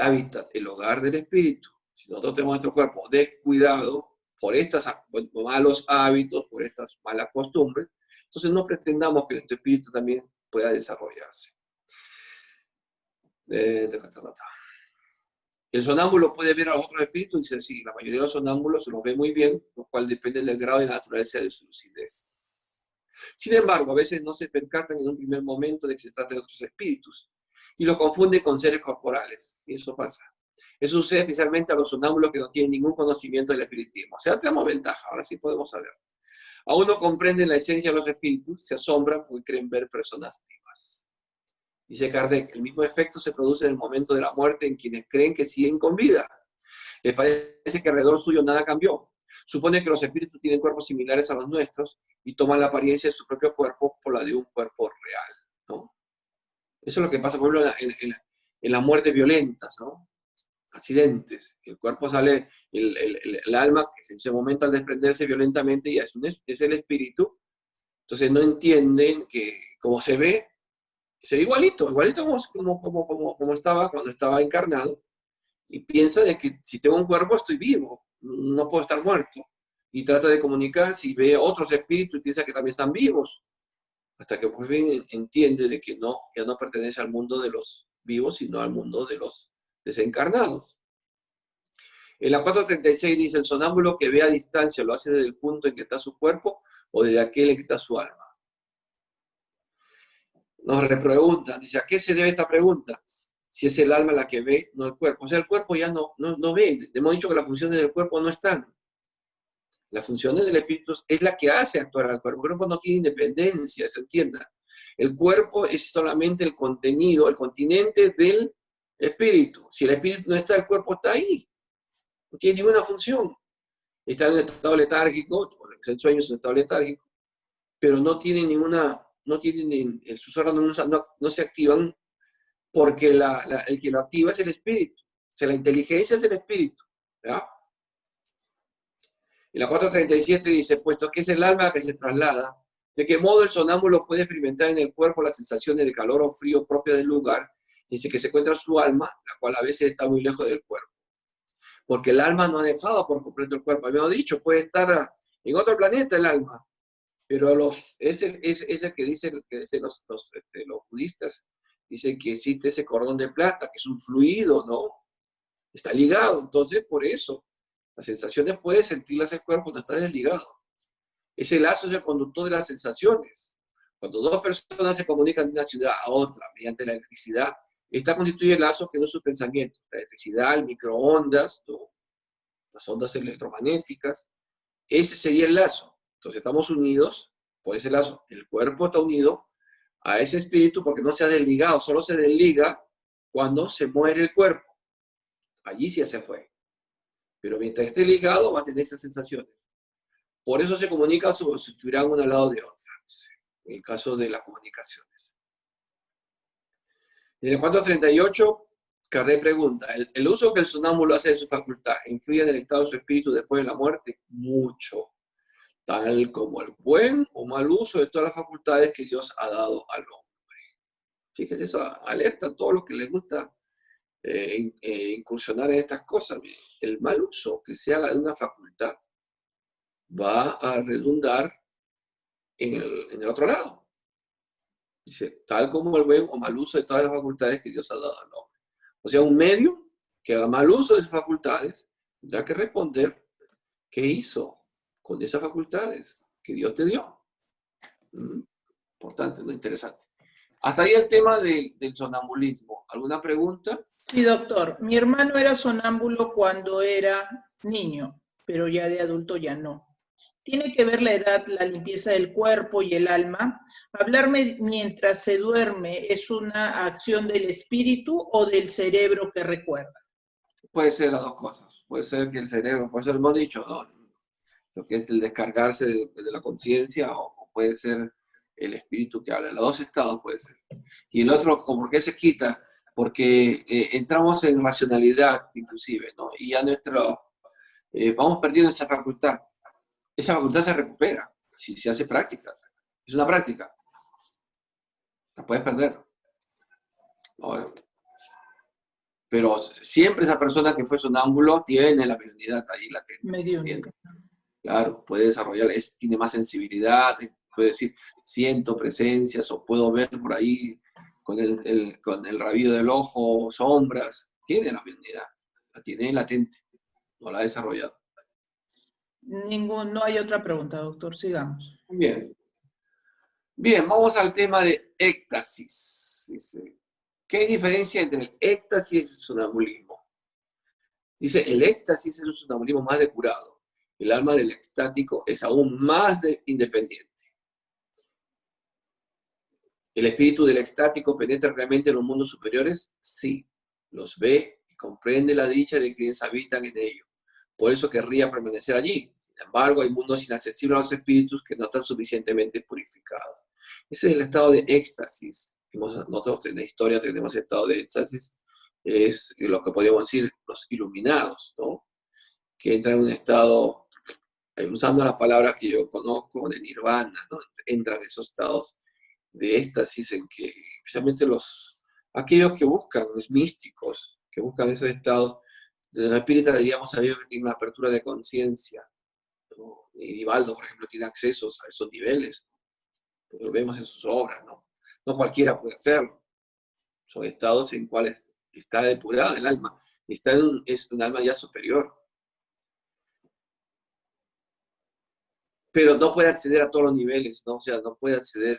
hábitat, el hogar del espíritu. Si nosotros tenemos nuestro cuerpo descuidado por estos malos hábitos, por estas malas costumbres, entonces no pretendamos que nuestro espíritu también pueda desarrollarse. ¿El sonámbulo puede ver a los otros espíritus? Dice, sí, la mayoría de los sonámbulos los ve muy bien, lo cual depende del grado y la naturaleza de su lucidez. Sin embargo, a veces no se percatan en un primer momento de que se trata de otros espíritus y los confunden con seres corporales. Y eso pasa. Eso sucede especialmente a los sonámbulos que no tienen ningún conocimiento del espiritismo. O sea, tenemos ventaja, ahora sí podemos saber. Aún no comprenden la esencia de los espíritus, se asombran porque creen ver personas vivas. Dice Kardec, el mismo efecto se produce en el momento de la muerte en quienes creen que siguen con vida. Les parece que alrededor suyo nada cambió. Supone que los espíritus tienen cuerpos similares a los nuestros y toman la apariencia de su propio cuerpo por la de un cuerpo real, ¿no? Eso es lo que pasa, por ejemplo, en las muertes violentas, ¿no? Accidentes. El cuerpo sale, el alma, que en ese momento al desprenderse violentamente ya es el espíritu. Entonces no entienden que como se ve igualito como estaba cuando estaba encarnado. Y piensa de que si tengo un cuerpo estoy vivo, no puedo estar muerto. Y trata de comunicarse y ve otros espíritus y piensa que también están vivos. Hasta que por fin entiende de que no, ya no pertenece al mundo de los vivos, sino al mundo de los desencarnados. En la 436 dice, el sonámbulo que ve a distancia lo hace desde el punto en que está su cuerpo o desde aquel en que está su alma. Nos repreguntan, dice, ¿a qué se debe esta pregunta? Si es el alma la que ve, no el cuerpo. O sea, el cuerpo ya no ve. Hemos dicho que las funciones del cuerpo no están. Las funciones del espíritu es la que hace actuar al cuerpo. El cuerpo no tiene independencia, se entienda. El cuerpo es solamente el contenido, el continente del espíritu. Si el espíritu no está, el cuerpo está ahí. No tiene ninguna función. Está en un estado letárgico, el sueño es un estado letárgico, pero no tiene ninguna, sus órganos no se activan porque el que lo activa es el espíritu. O sea, la inteligencia es el espíritu. ¿Ya? Y la 437 dice, puesto que es el alma que se traslada, ¿de qué modo el sonámbulo puede experimentar en el cuerpo las sensaciones de calor o frío propias del lugar? Dice que se encuentra su alma, la cual a veces está muy lejos del cuerpo. Porque el alma no ha dejado por completo el cuerpo. Habíamos dicho, puede estar en otro planeta el alma. Pero es el que dicen los budistas, dicen que existe ese cordón de plata, que es un fluido, ¿no? Está ligado, entonces por eso. Las sensaciones puede sentirlas el cuerpo, no está desligado. Ese lazo es el conductor de las sensaciones. Cuando dos personas se comunican de una ciudad a otra mediante la electricidad, esta constituye el lazo que no es su pensamiento. La electricidad, el microondas, las ondas electromagnéticas, ese sería el lazo. Entonces estamos unidos por ese lazo. El cuerpo está unido a ese espíritu porque no se ha desligado, solo se desliga cuando se muere el cuerpo. Allí sí se fue. Pero mientras esté ligado va a tener esas sensaciones. Por eso se comunica como si estuvieran una al lado de otra, en el caso de las comunicaciones. En el 438, Kardec pregunta, ¿el uso que el sonámbulo hace de su facultad influye en el estado de su espíritu después de la muerte? Mucho. Tal como el buen o mal uso de todas las facultades que Dios ha dado al hombre. Fíjese, eso alerta a todos los que les gusta incursionar en estas cosas. El mal uso que se haga de una facultad va a redundar en el otro lado. Dice, tal como el buen o mal uso de todas las facultades que Dios ha dado al hombre. O sea, un medio que haga mal uso de esas facultades tendrá que responder qué hizo con esas facultades que Dios te dio. Importante, muy interesante. Hasta ahí el tema del sonambulismo. ¿Alguna pregunta? Sí, doctor. Mi hermano era sonámbulo cuando era niño, pero ya de adulto ya no. ¿Tiene que ver la edad, la limpieza del cuerpo y el alma? ¿Hablarme mientras se duerme es una acción del espíritu o del cerebro que recuerda? Puede ser las dos cosas. Puede ser que el cerebro, por eso hemos dicho, ¿no? Lo que es el descargarse de la conciencia, o puede ser el espíritu que habla. Los dos estados puede ser. Y el otro, ¿por qué se quita? Porque entramos en racionalidad, inclusive, ¿no? Y ya vamos perdiendo esa facultad. Esa facultad se recupera si se hace práctica. Es una práctica. La puedes perder. Ahora, Pero siempre esa persona que fue sonámbulo tiene la mediunidad ahí latente. Mediúnica. Claro, puede desarrollar, tiene más sensibilidad, puede decir, siento presencias o puedo ver por ahí con el rabillo del ojo, sombras. Tiene la mediunidad, la tiene latente, no la ha desarrollado. No hay otra pregunta, doctor. Sigamos. Bien. Bien, vamos al tema de éxtasis. Dice, ¿qué diferencia entre el éxtasis y el sonambulismo? Dice, el éxtasis es un sonambulismo más depurado. El alma del extático es aún más independiente. ¿El espíritu del extático penetra realmente en los mundos superiores? Sí, los ve y comprende la dicha de quienes habitan en ellos. Por eso querría permanecer allí. Sin embargo, hay mundos inaccesibles a los espíritus que no están suficientemente purificados. Ese es el estado de éxtasis. Nosotros en la historia tenemos el estado de éxtasis, es lo que podríamos decir los iluminados, ¿no? Que entran en un estado, usando las palabras que yo conozco, de nirvana, ¿no? Entran en esos estados de éxtasis en que, especialmente aquellos que buscan, los místicos, que buscan esos estados, de los espíritas diríamos a ellos que tienen una apertura de conciencia, ¿no? Y Divaldo, por ejemplo, tiene accesos a esos niveles, lo vemos en sus obras, ¿no? No cualquiera puede hacerlo. Son estados en cuales está depurada el alma, es un alma ya superior. Pero no puede acceder a todos los niveles, ¿no? O sea, no puede acceder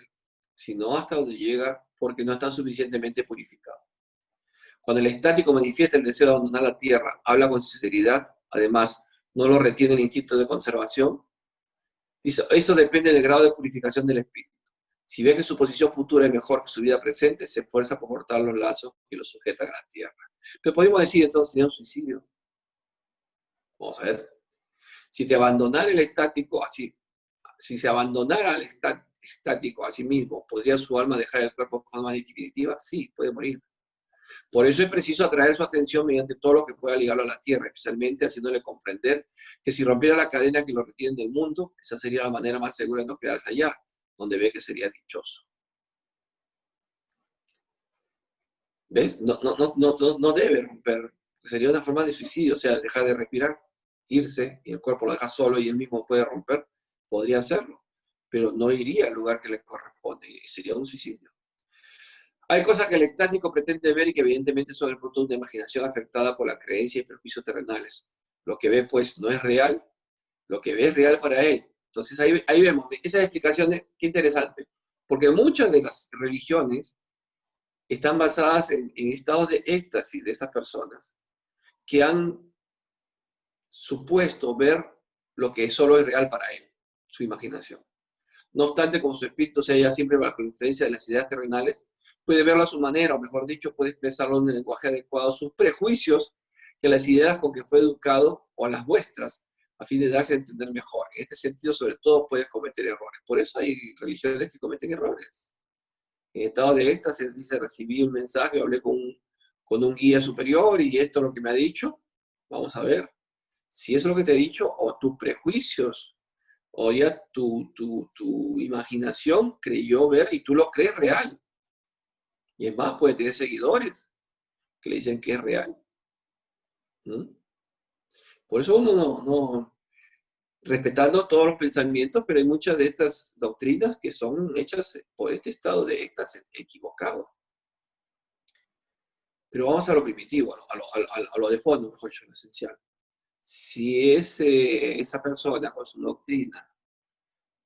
sino hasta donde llega porque no está suficientemente purificado. Cuando el estático manifiesta el deseo de abandonar la tierra, habla con sinceridad, además no lo retiene el instinto de conservación, eso depende del grado de purificación del espíritu. Si ve que su posición futura es mejor que su vida presente, se esfuerza por cortar los lazos que lo sujetan a la tierra. Pero podemos decir entonces sería un suicidio. Vamos a ver. Si te abandonara el estático así, si se abandonara al estático a sí mismo, ¿podría su alma dejar el cuerpo de forma definitiva? Sí, puede morir. Por eso es preciso atraer su atención mediante todo lo que pueda ligarlo a la tierra, especialmente haciéndole comprender que si rompiera la cadena que lo retiene del mundo, esa sería la manera más segura de no quedarse allá, donde ve que sería dichoso. ¿Ves? No debe romper, sería una forma de suicidio, o sea, dejar de respirar, irse, y el cuerpo lo deja solo y él mismo puede romper, podría hacerlo, pero no iría al lugar que le corresponde, y sería un suicidio. Hay cosas que el estático pretende ver y que evidentemente son el producto de una imaginación afectada por la creencia y prejuicios terrenales. Lo que ve, pues, no es real, lo que ve es real para él. Entonces ahí vemos, esas explicaciones, qué interesante, porque muchas de las religiones están basadas en estados de éxtasis de esas personas que han supuesto ver lo que solo es real para él, su imaginación. No obstante, como su espíritu se halla siempre bajo la influencia de las ideas terrenales, puede verlo a su manera, o mejor dicho, puede expresarlo en el lenguaje adecuado, sus prejuicios, que las ideas con que fue educado, o las vuestras, a fin de darse a entender mejor. En este sentido, sobre todo, puede cometer errores. Por eso hay religiones que cometen errores. En estado de éxtasis dice, recibí un mensaje, hablé con un guía superior y esto es lo que me ha dicho. Vamos a ver si es lo que te he dicho o tus prejuicios o ya tu imaginación creyó ver y tú lo crees real. Y es más, puede tener seguidores que le dicen que es real. ¿Mm? Por eso uno no respetando todos los pensamientos, pero hay muchas de estas doctrinas que son hechas por este estado de éxtasis equivocado. Pero vamos a lo primitivo, a lo de fondo, mejor dicho, lo esencial. Si esa persona con su doctrina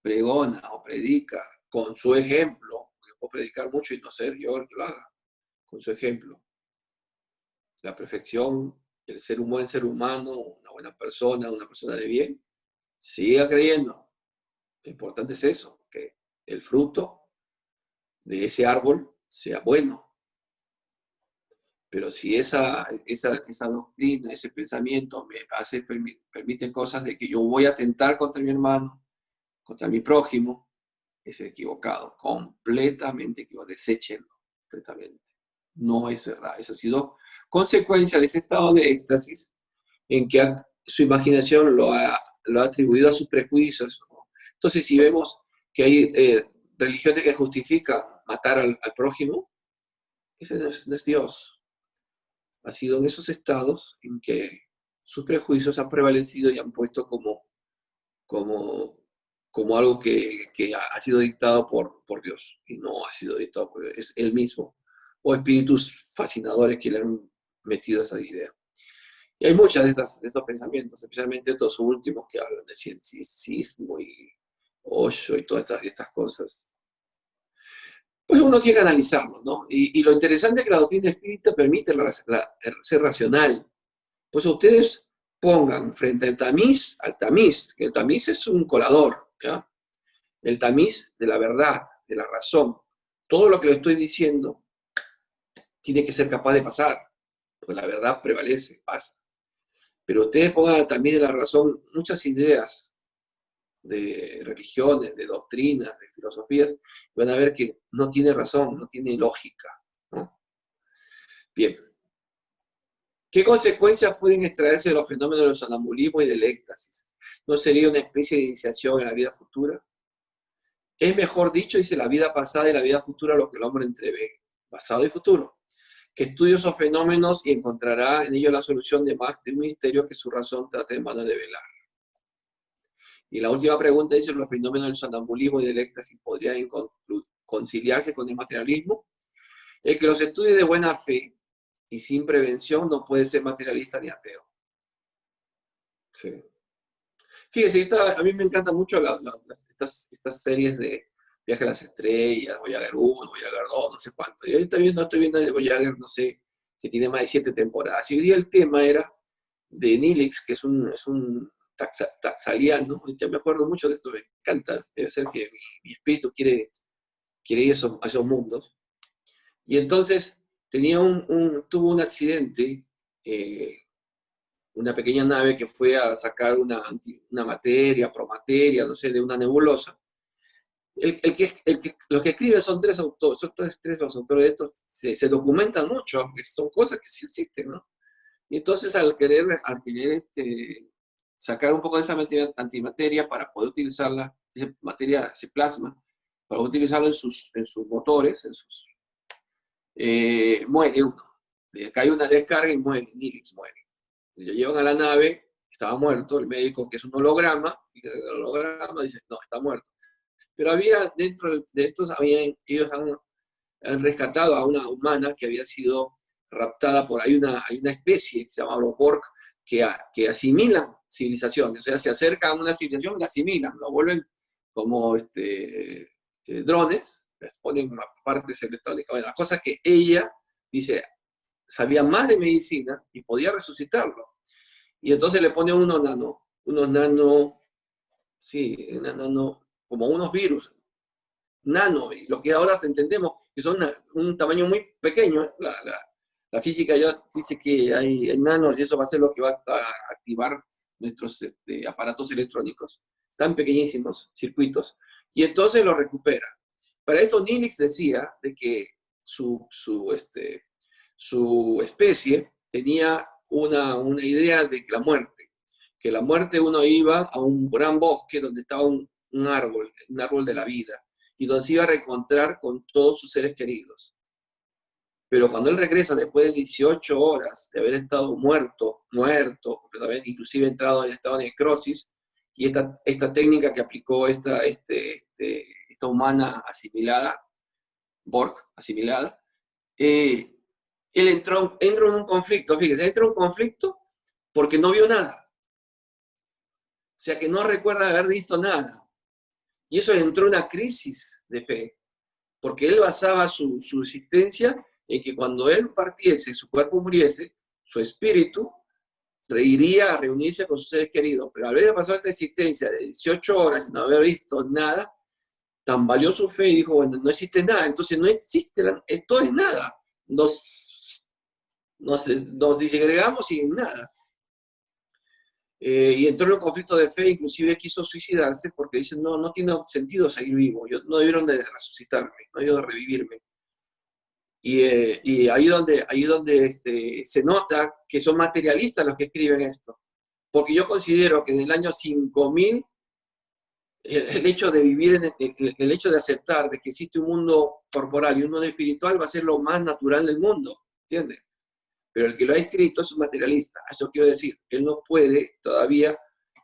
pregona o predica con su ejemplo, yo puedo predicar mucho y no ser yo el que lo haga, con su ejemplo, la perfección, un buen ser humano, una buena persona, una persona de bien, siga creyendo. Lo importante es eso, que el fruto de ese árbol sea bueno. Pero si esa doctrina, ese pensamiento permite cosas de que yo voy a atentar contra mi hermano, contra mi prójimo, es equivocado, completamente equivocado, deséchenlo completamente. No es verdad, eso ha sido consecuencia de ese estado de éxtasis en que su imaginación lo ha atribuido a sus prejuicios, ¿no? Entonces, si vemos que hay religiones que justifican matar al prójimo, ese no es Dios. ha sido en esos estados en que sus prejuicios han prevalecido y han puesto como algo que ha sido dictado por Dios, y no ha sido dictado por Dios, es él mismo, o espíritus fascinadores que le han metido esa idea. Y hay muchas de estos pensamientos, especialmente estos últimos que hablan de cientificismo y Osho y todas estas cosas. Pues uno tiene que analizarlo, ¿no? Y lo interesante es que la doctrina espírita permite ser racional. Pues ustedes pongan frente al tamiz, que el tamiz es un colador, ¿ya? El tamiz de la verdad, de la razón. Todo lo que le estoy diciendo tiene que ser capaz de pasar, pues la verdad prevalece, pasa. Pero ustedes pongan al tamiz de la razón muchas ideas de religiones, de doctrinas, de filosofías, van a ver que no tiene razón, no tiene lógica, ¿no? Bien. ¿Qué consecuencias pueden extraerse de los fenómenos del sonambulismo y del éxtasis? ¿No sería una especie de iniciación en la vida futura? Es mejor dicho, dice, la vida pasada y la vida futura lo que el hombre entrevé, pasado y futuro, que estudie esos fenómenos y encontrará en ellos la solución de más de un misterio que su razón trata en vano de velar. Y la última pregunta dice, ¿los fenómenos del sonambulismo y del éxtasis podrían conciliarse con el materialismo? El que los estudie de buena fe y sin prevención no puede ser materialista ni ateo. Sí. Fíjese, a mí me encantan mucho estas series de Viaje a las Estrellas, Voyager 1, Voyager 2, no sé cuánto. Y ahorita estoy viendo el Voyager, no sé, que tiene más de 7 temporadas. Y hoy día el tema era de Nilix, que es un taxaliano. Ya me acuerdo mucho de esto, me encanta. Debe ser que mi espíritu quiere ir a esos mundos. Y entonces tuvo un accidente, una pequeña nave que fue a sacar una materia, promateria, no sé, de una nebulosa. Los que escriben son tres autores, los autores de estos, se documentan mucho, aunque son cosas que sí existen, ¿no? Y entonces al querer sacar un poco de esa antimateria para poder utilizarla, esa materia, ese plasma, para utilizarlo en sus motores, muere uno. Cae una descarga y muere, Nilix muere. Lo llevan a la nave, estaba muerto, el médico, que es un holograma, fíjate, el holograma dice, no, está muerto. Pero había, dentro de estos, ellos han rescatado a una humana que había sido raptada por ahí, hay una especie que se llama Borg, que asimilan civilizaciones, o sea, se acercan a una civilización, la asimilan, lo vuelven como drones, les ponen partes electrónicas. Bueno, la cosa es que ella, dice, sabía más de medicina y podía resucitarlo. Y entonces le pone unos nano, como unos virus, nano, y lo que ahora entendemos que son un tamaño muy pequeño. La física ya dice que hay nanos y eso va a ser lo que va a activar nuestros aparatos electrónicos, tan pequeñísimos circuitos, y entonces lo recupera. Para esto Nilix decía de que su especie tenía una idea de que la muerte uno iba a un gran bosque donde estaba un árbol de la vida, y donde se iba a reencontrar con todos sus seres queridos. Pero cuando él regresa después de 18 horas de haber estado muerto, completamente, inclusive entrado en estado de necrosis, y esta técnica que aplicó esta humana asimilada, Borg asimilada, él entró en un conflicto, fíjese, entró en un conflicto porque no vio nada. O sea que no recuerda haber visto nada. Y eso le entró en una crisis de fe, porque él basaba su existencia en que cuando él partiese, su cuerpo muriese, su espíritu iría a reunirse con sus seres queridos. Pero al haber pasado esta existencia de 18 horas sin haber visto nada, tambaleó su fe y dijo, bueno, no existe nada, entonces no existe, esto es nada. Nos disgregamos y en nada. Y entró en un conflicto de fe, inclusive quiso suicidarse porque dice, no tiene sentido seguir vivo, no debieron de resucitarme, no debieron de revivirme. Y ahí donde se nota que son materialistas los que escriben esto, porque yo considero que en el año 5000, el hecho de vivir, el hecho de aceptar de que existe un mundo corporal y un mundo espiritual va a ser lo más natural del mundo, ¿entiendes? pero el que lo ha escrito es un materialista. Eso quiero decir, él no puede todavía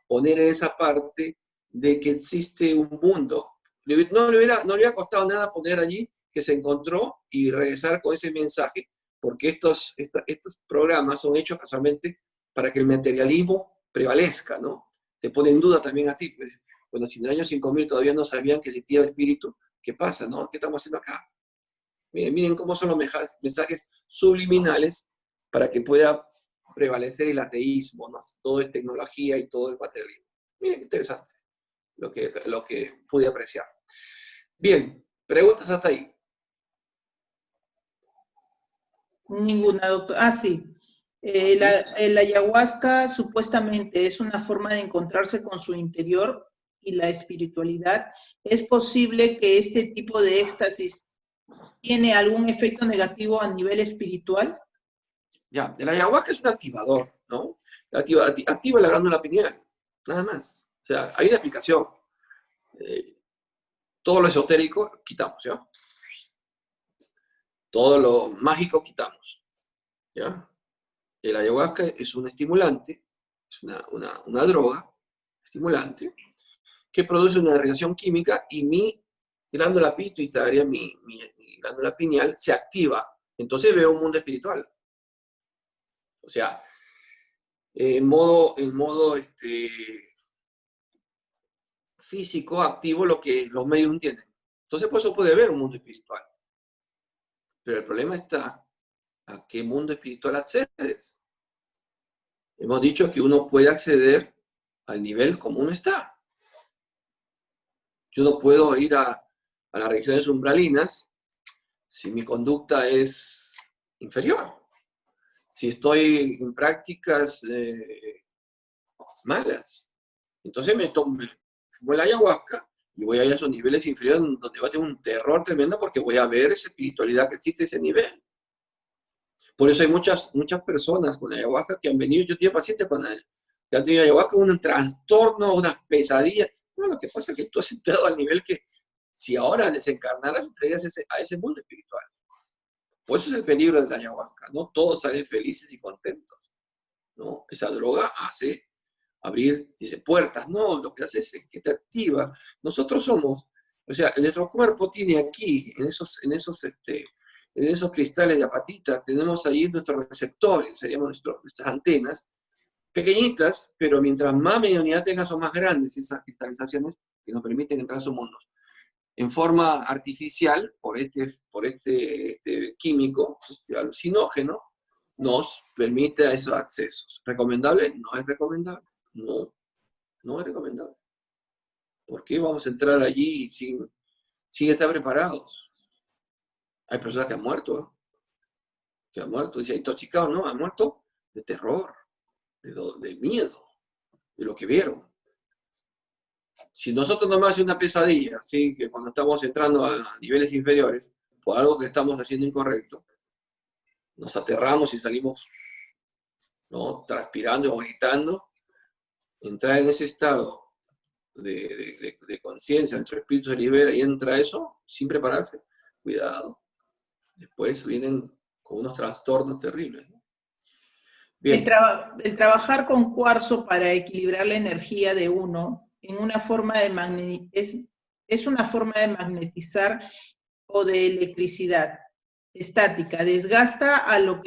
poner en esa parte de que existe un mundo. No le hubiera costado nada poner allí que se encontró y regresar con ese mensaje, porque estos programas son hechos casualmente para que el materialismo prevalezca, ¿no? Te pone en duda también a ti, pues, bueno, si en el año 5000 todavía no sabían que existía el espíritu, ¿qué pasa, no? ¿Qué estamos haciendo acá? Miren cómo son los mensajes subliminales para que pueda prevalecer el ateísmo, ¿no? Todo es tecnología y todo es materialismo. Miren qué interesante lo que pude apreciar. Bien, preguntas hasta ahí. Ninguna, doctor. Ah, sí. El ayahuasca supuestamente es una forma de encontrarse con su interior y la espiritualidad. ¿Es posible que este tipo de éxtasis tiene algún efecto negativo a nivel espiritual? Ya, el ayahuasca es un activador, ¿no? Activa la glándula pineal, nada más. O sea, hay una explicación. Todo lo esotérico quitamos, ¿ya? Todo lo mágico quitamos, ¿ya? El ayahuasca es un estimulante, es una droga estimulante que produce una reacción química y mi glándula pituitaria, mi glándula pineal, se activa. Entonces veo un mundo espiritual. O sea, en modo físico, activo, lo que los medios entienden. Entonces, por eso puede ver un mundo espiritual. Pero el problema está, ¿a qué mundo espiritual accedes? Hemos dicho que uno puede acceder al nivel como uno está. Yo no puedo ir a las regiones umbralinas si mi conducta es inferior. Si estoy en prácticas malas. Entonces me fumo el ayahuasca y voy a ir a esos niveles inferiores donde va a tener un terror tremendo porque voy a ver esa espiritualidad que existe a ese nivel. Por eso hay muchas personas con ayahuasca que han venido, yo tengo pacientes que han tenido ayahuasca, un trastorno, unas pesadillas. No, lo que pasa es que tú has entrado al nivel que si ahora desencarnaras, entrarías a ese mundo espiritual. Por eso es el peligro de la ayahuasca, ¿no? Todos salen felices y contentos, ¿no? Esa droga hace abrir, dice, puertas, no, lo que hace es que te activa. Nosotros somos, o sea, nuestro cuerpo tiene aquí, en esos cristales de apatita, tenemos ahí nuestros receptores, seríamos nuestras antenas, pequeñitas, pero mientras más mediunidad tengas son más grandes esas cristalizaciones que nos permiten entrar a su mundo. En forma artificial, por este químico, este alucinógeno, nos permite a esos accesos. ¿Recomendable? No es recomendable. No es recomendable. ¿Por qué vamos a entrar allí sin estar preparados? Hay personas que han muerto, dice, intoxicados, no, han muerto de terror, de miedo, de lo que vieron. Si nosotros nomás hace una pesadilla, ¿sí? Que cuando estamos entrando a niveles inferiores, por algo que estamos haciendo incorrecto, nos aterramos y salimos, ¿no? Transpirando o gritando, entrar en ese estado de conciencia, nuestro espíritu se libera y entra eso sin prepararse, cuidado. Después vienen con unos trastornos terribles, ¿no? Bien. El trabajar con cuarzo para equilibrar la energía de uno en una forma de es una forma de magnetizar o de electricidad estática, ¿desgasta al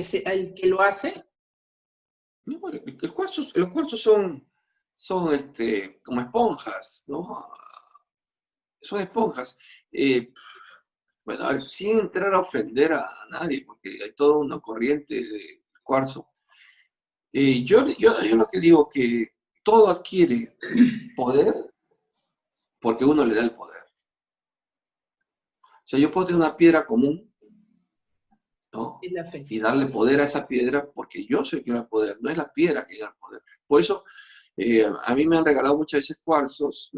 que lo hace? No, los cuarzos son como esponjas, ¿no? Son esponjas. Bueno, a ver, sin entrar a ofender a nadie, porque hay toda una corriente de cuarzo. Yo lo que digo que todo adquiere poder porque uno le da el poder. O sea, yo puedo tener una piedra común, ¿no? Es la fe. Y darle poder a esa piedra porque yo soy el que da el poder, no es la piedra que da el poder. Por eso, a mí me han regalado muchas veces cuarzos,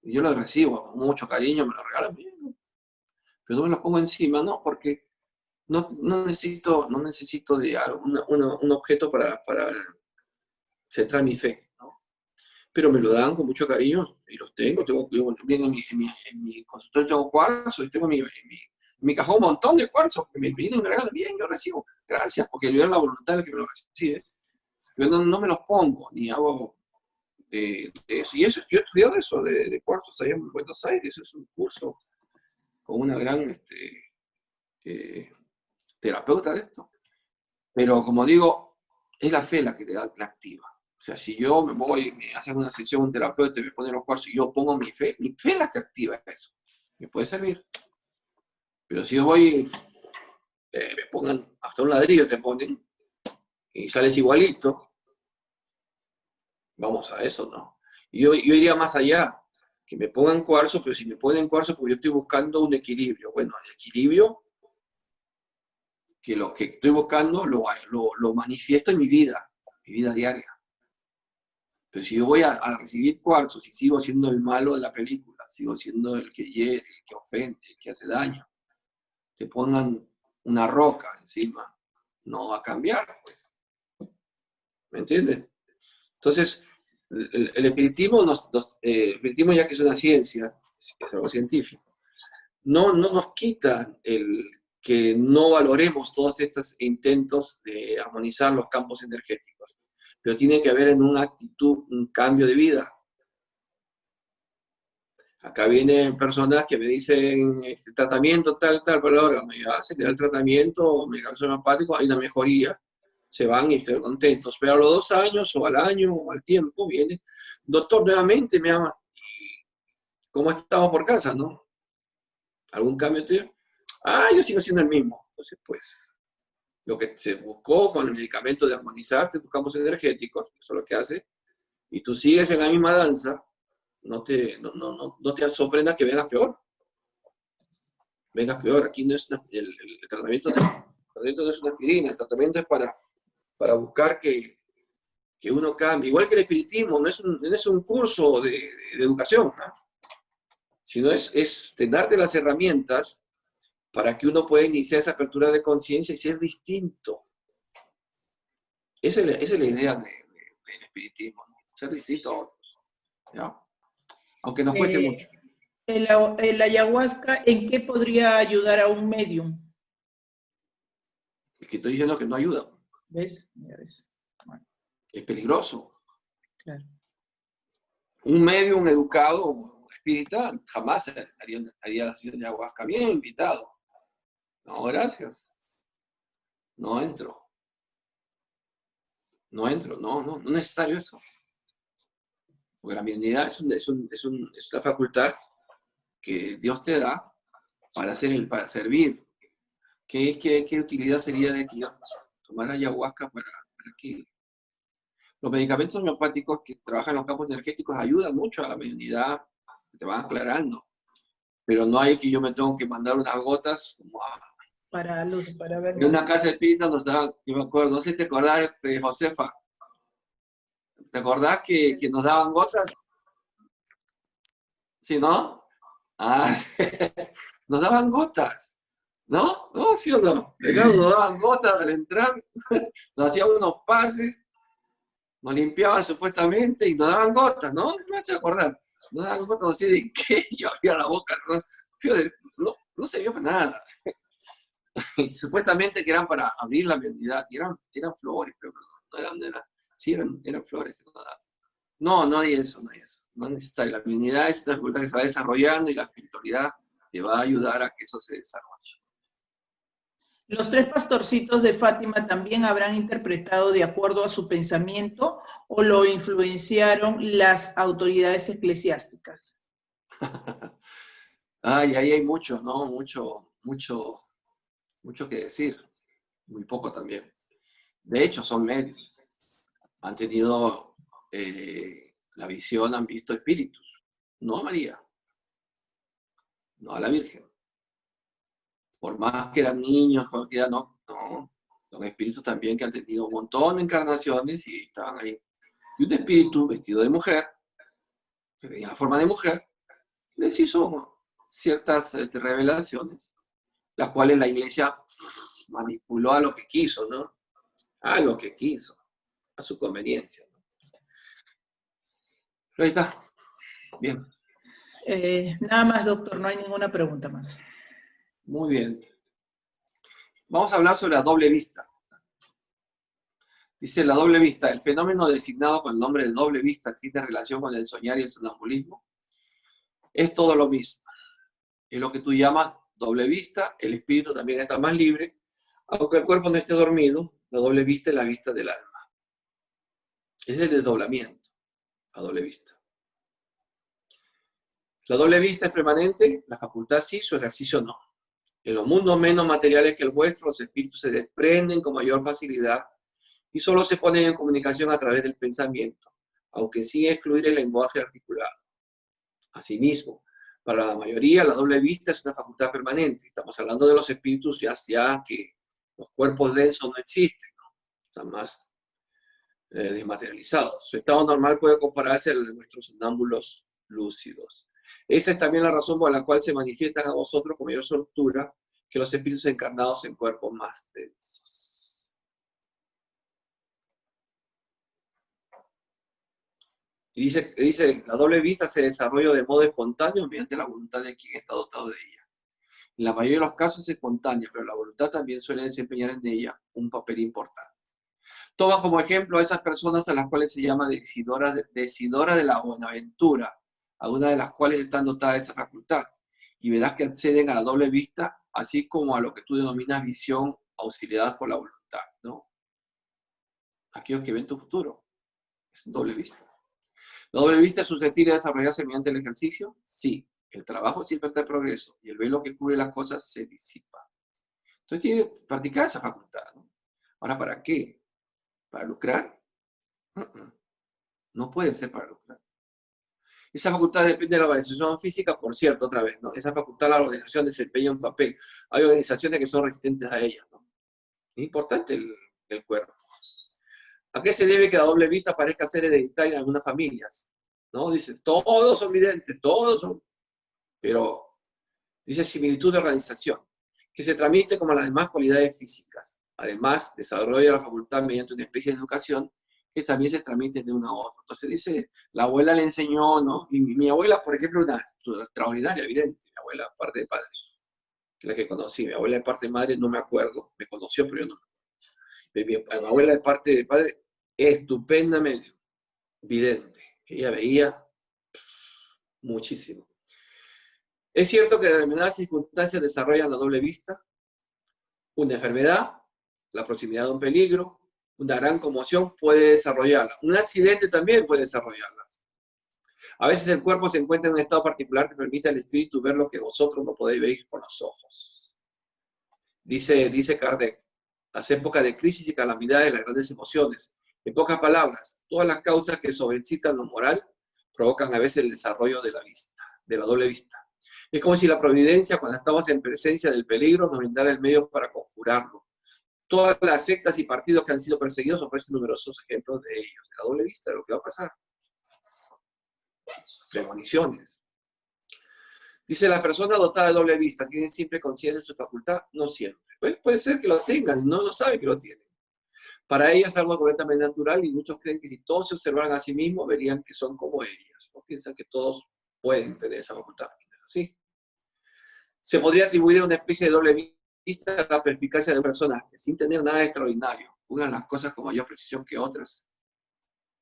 y yo los recibo con mucho cariño, me los regalan bien, ¿no? Pero no me los pongo encima, ¿no? Porque no necesito de algo, un objeto para centrar mi fe, ¿no? Pero me lo dan con mucho cariño y los tengo bien en mi consultorio tengo cuarzos y tengo en mi cajón un montón de cuarzos, que me vienen y me regalan, bien, yo recibo, gracias, porque yo es la voluntad del que me lo recibe. Yo no me los pongo, ni hago de eso. Y eso, yo he estudiado eso de cuarzos allá en Buenos Aires, es un curso con una gran terapeuta de esto. Pero como digo, es la fe la que la activa. O sea, si yo me voy, me hacen una sesión, un terapeuta me pone los cuarzos y yo pongo mi fe es la que activa eso. Me puede servir. Pero si yo voy, me pongan hasta un ladrillo, te ponen, y sales igualito, vamos a eso, ¿no? Y yo iría más allá, que me pongan cuarzo, pero si me ponen cuarzo, pues yo estoy buscando un equilibrio. Bueno, el equilibrio, que lo que estoy buscando lo manifiesto en mi vida diaria. Pero si yo voy a recibir cuarzos y sigo siendo el malo de la película, sigo siendo el que hiere, el que ofende, el que hace daño, te pongan una roca encima, no va a cambiar, pues. ¿Me entiendes? Entonces, el espiritismo, el espiritismo, ya que es una ciencia, es algo científico, no nos quita el que no valoremos todos estos intentos de armonizar los campos energéticos, pero tiene que haber en una actitud un cambio de vida. Acá vienen personas que me dicen, tratamiento tal, pero ahora me hacen el tratamiento, me causó un apático, hay una mejoría, se van y estoy contentos. Pero a los 2 años, o al año, o al tiempo, viene, doctor, nuevamente me ama. ¿Cómo estamos por casa, no? ¿Algún cambio tuyo? Yo sigo siendo el mismo. Entonces, pues, lo que se buscó con el medicamento de armonizarte tus campos energéticos, eso es lo que hace, y tú sigues en la misma danza, no te sorprendas que vengas peor. Vengas peor. Aquí no es el tratamiento no es una aspirina, el tratamiento es para buscar que uno cambie. Igual que el espiritismo, no es un curso de educación, ¿no? Sino es darte las herramientas para que uno pueda iniciar esa apertura de conciencia y ser distinto. Esa es la idea del espiritismo, ¿no? Ser distinto a otros, ¿ya? Aunque nos cueste mucho. ¿El ayahuasca en qué podría ayudar a un medium? Es que estoy diciendo que no ayuda. ¿Ves? Ya ves. Bueno, es peligroso. claro. Un medium educado, espiritual, jamás haría la sesión de ayahuasca. Bien invitado. No, gracias. No entro. No es necesario eso. Porque la mediunidad es una facultad que Dios te da para servir. ¿Qué utilidad sería de que tomar ayahuasca para qué? Los medicamentos homeopáticos que trabajan en los campos energéticos ayudan mucho a la mediunidad, te van aclarando. Pero no hay que yo me tengo que mandar unas gotas como para luz, para ver. En una casa espírita nos daban, yo me acuerdo, no sé si te acordás de Josefa. ¿Te acordás que nos daban gotas? ¿Sí, no? Nos daban gotas. ¿No? ¿No? ¿Sí o no? Nos daban gotas al entrar, nos hacían unos pases, nos limpiaban supuestamente y nos daban gotas, ¿no? No me hace acordar. Nos daban gotas así de que yo abría la boca, no servía para nada. Y supuestamente que eran para abrir la mediunidad, y eran flores, pero no eran, sí eran flores que nos daban. No hay eso. No es necesario. La mediunidad es una facultad que se va desarrollando y la espiritualidad te va a ayudar a que eso se desarrolle. ¿Los 3 pastorcitos de Fátima también habrán interpretado de acuerdo a su pensamiento o lo influenciaron las autoridades eclesiásticas? Ahí hay mucho, ¿no? Mucho que decir. Muy poco también. De hecho, son medios. Han tenido la visión, han visto espíritus. No a María. No a la Virgen. Por más que eran niños, cualquiera, no. Son espíritus también que han tenido un montón de encarnaciones y estaban ahí. Y un espíritu vestido de mujer, que tenía la forma de mujer, les hizo ciertas revelaciones, las cuales la iglesia manipuló a lo que quiso, ¿no? A lo que quiso, a su conveniencia. Pero ahí está. Bien. Nada más, doctor, no hay ninguna pregunta más. Muy bien. Vamos a hablar sobre la doble vista. Dice la doble vista, el fenómeno designado con el nombre de doble vista tiene relación con el soñar y el sonambulismo. Es todo lo mismo. Es lo que tú llamas doble vista, el espíritu también está más libre, aunque el cuerpo no esté dormido, la doble vista es la vista del alma. Es el desdoblamiento, la doble vista. La doble vista es permanente, la facultad sí, su ejercicio no. En los mundos menos materiales que el vuestro, los espíritus se desprenden con mayor facilidad y solo se ponen en comunicación a través del pensamiento, aunque sin excluir el lenguaje articulado. Asimismo, para la mayoría, la doble vista es una facultad permanente. Estamos hablando de los espíritus ya que los cuerpos densos no existen, ¿no? Están más desmaterializados. Su estado normal puede compararse al de nuestros sonámbulos lúcidos. Esa es también la razón por la cual se manifiestan a vosotros con mayor soltura que los espíritus encarnados en cuerpos más densos. Y dice, la doble vista se desarrolla de modo espontáneo mediante la voluntad de quien está dotado de ella. En la mayoría de los casos es espontánea, pero la voluntad también suele desempeñar en ella un papel importante. Toma como ejemplo a esas personas a las cuales se llama decidora de la buenaventura, algunas de las cuales están dotadas de esa facultad, y verás que acceden a la doble vista, así como a lo que tú denominas visión auxiliada por la voluntad, ¿no? Aquellos que ven tu futuro, es doble vista. ¿La doble vista es susceptible de desarrollarse mediante el ejercicio? Sí. El trabajo siempre está en progreso, y el velo que cubre las cosas se disipa. Entonces tienes que practicar esa facultad, ¿no? Ahora, ¿para qué? ¿Para lucrar? No puede ser para lucrar. Esa facultad depende de la organización física, por cierto, otra vez, ¿no? Esa facultad, la organización desempeña un papel. Hay organizaciones que son resistentes a ella, ¿no? Es importante el cuerpo. ¿A qué se debe que la doble vista parezca ser hereditaria en algunas familias? ¿No? Dice, todos son videntes, todos son. Pero dice similitud de organización, que se transmite como las demás cualidades físicas. Además, desarrolla la facultad mediante una especie de educación que también se transmite de uno a otro. Entonces dice, la abuela le enseñó, ¿no? Y mi abuela, por ejemplo, una extraordinaria, evidente, mi abuela, parte de padre, que es la que conocí. Mi abuela de parte de madre, no me acuerdo, me conoció, pero yo no. Mi abuela de parte de padre, estupendamente vidente. Ella veía muchísimo. Es cierto que en determinadas circunstancias desarrollan la doble vista, una enfermedad, la proximidad de un peligro, una gran conmoción puede desarrollarla. Un accidente también puede desarrollarlas. A veces el cuerpo se encuentra en un estado particular que permite al espíritu ver lo que vosotros no podéis ver con los ojos. Dice Kardec, las épocas de crisis y calamidades, las grandes emociones. En pocas palabras, todas las causas que sobreexcitan lo moral provocan a veces el desarrollo de la vista, de la doble vista. Es como si la providencia, cuando estamos en presencia del peligro, nos brindara el medio para conjurarlo. Todas las sectas y partidos que han sido perseguidos ofrecen numerosos ejemplos de ellos. La doble vista de lo que va a pasar. Premoniciones. Dice, las personas dotadas de doble vista tienen siempre conciencia de su facultad, no siempre. Pues puede ser que lo tengan, no lo saben que lo tienen. Para ellas es algo completamente natural y muchos creen que si todos se observaran a sí mismos, verían que son como ellas. No piensan que todos pueden tener esa facultad. ¿Sí? Se podría atribuir a una especie de doble vista a la perspicacia de personas que sin tener nada extraordinario, unan las cosas con mayor precisión que otras,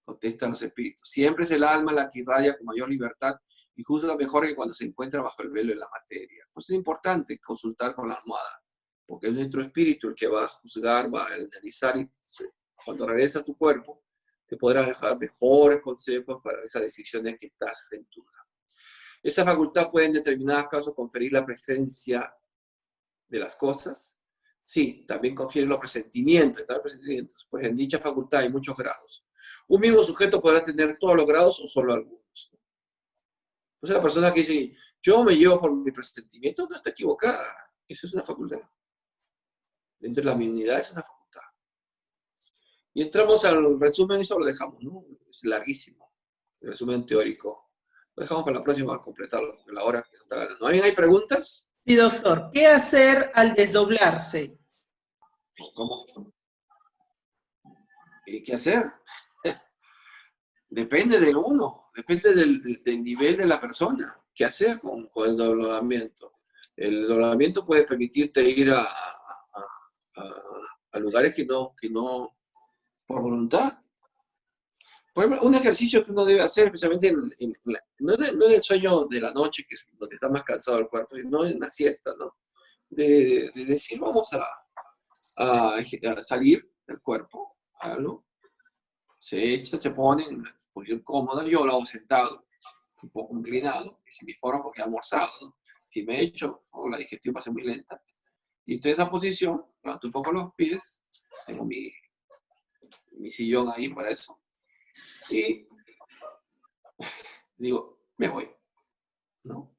contestan los espíritus. Siempre es el alma la que irradia con mayor libertad y juzga mejor que cuando se encuentra bajo el velo de la materia. Pues es importante consultar con la almohada, porque es nuestro espíritu el que va a juzgar, va a analizar y cuando regresa a tu cuerpo te podrá dejar mejores consejos para esas decisiones que estás en duda. Esa facultad puede en determinados casos conferir la presencia de las cosas. Sí, también confiere los presentimientos, pues en dicha facultad hay muchos grados. Un mismo sujeto podrá tener todos los grados o solo algunos. Pues la persona que dice, yo me llevo por mi presentimiento, no está equivocada. Eso es una facultad. Dentro de la mismidad es una facultad. Y entramos al resumen, eso lo dejamos, ¿no? Es larguísimo, el resumen teórico. Lo dejamos para la próxima para completarlo, porque la hora que nos está ganando. ¿No hay preguntas? Sí, doctor. ¿Qué hacer al desdoblarse? ¿Cómo? ¿Qué hacer? Depende de uno, depende del nivel de la persona. ¿Qué hacer con el doblamiento? El desdoblamiento puede permitirte ir a lugares que no, por voluntad. Por ejemplo, un ejercicio que uno debe hacer, especialmente no en el sueño de la noche, que es donde está más cansado el cuerpo, sino en la siesta, ¿no? De decir, vamos a salir del cuerpo, algo, se echa, se pone en una posición cómoda, yo lo hago sentado, un poco inclinado, y si me formo porque he almorzado, ¿no? Si me echo, la digestión va a ser muy lenta. Y estoy en esa posición, levanto un poco los pies, tengo mi sillón ahí para eso, y digo, me voy, ¿no?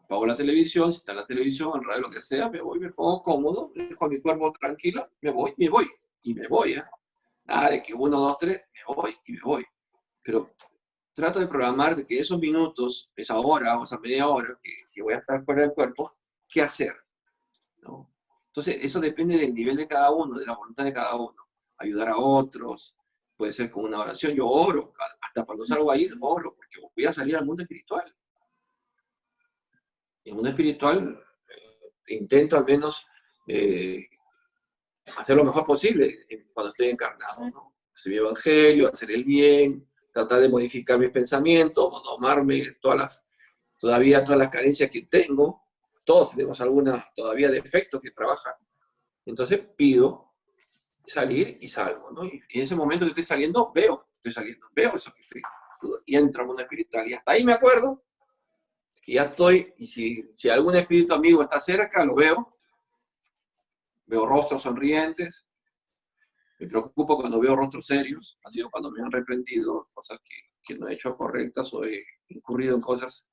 Apago la televisión, si está en la televisión, en radio, lo que sea, me voy, me pongo cómodo, dejo a mi cuerpo tranquilo, me voy, y me voy, ¿eh? Nada de que 1, 2, 3, me voy y me voy. Pero trato de programar de que esos minutos, esa hora o esa media hora que voy a estar fuera del cuerpo, ¿qué hacer? ¿No? Entonces, eso depende del nivel de cada uno, de la voluntad de cada uno. Ayudar a otros, puede ser con una oración. Yo oro, hasta cuando salgo ahí, oro, porque voy a salir al mundo espiritual. En el mundo espiritual, intento al menos hacer lo mejor posible cuando estoy encarnado, ¿no? Hacer mi evangelio, hacer el bien, tratar de modificar mis pensamientos, tomarme todavía todas las carencias que tengo. Todos tenemos todavía defectos que trabajan. Entonces pido salir y salgo, ¿no? Y en ese momento que estoy saliendo, veo eso que estoy, y entro al mundo espiritual. Y hasta ahí me acuerdo que ya estoy, y si algún espíritu amigo está cerca, lo veo rostros sonrientes, me preocupo cuando veo rostros serios, ha sido cuando me han reprendido cosas que no he hecho correctas o he incurrido en cosas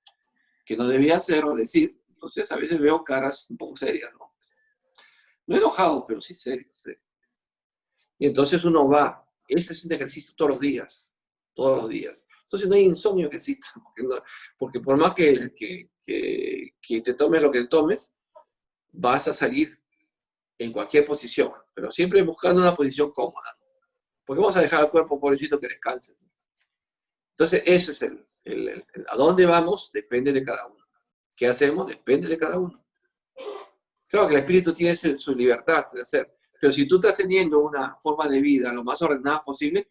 que no debía hacer o decir. Entonces a veces veo caras un poco serias, ¿no? No enojados, pero sí serios, sí. Y entonces uno va, ese es un ejercicio todos los días. Entonces no hay insomnio que exista, porque por más que te tomes lo que tomes, vas a salir en cualquier posición, pero siempre buscando una posición cómoda, porque vamos a dejar al cuerpo pobrecito que descanse. Entonces, eso es a dónde vamos depende de cada uno. ¿Qué hacemos? Depende de cada uno. Claro que el espíritu tiene su libertad de hacer, pero si tú estás teniendo una forma de vida lo más ordenada posible,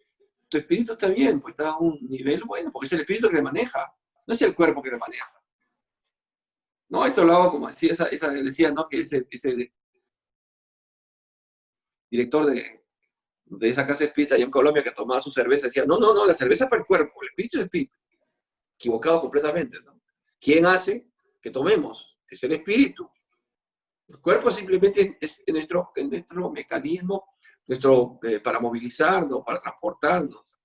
tu espíritu está bien, pues está a un nivel bueno, porque es el espíritu que le maneja, no es el cuerpo que le maneja. No, esto lo hago como así, decía, ¿no? Que ese director de esa casa espírita allá en Colombia que tomaba su cerveza, decía, no, la cerveza es para el cuerpo, el espíritu es el espíritu. Equivocado completamente, ¿no? ¿Quién hace que tomemos? Es el espíritu. El cuerpo simplemente es nuestro mecanismo para movilizarnos, para transportarnos,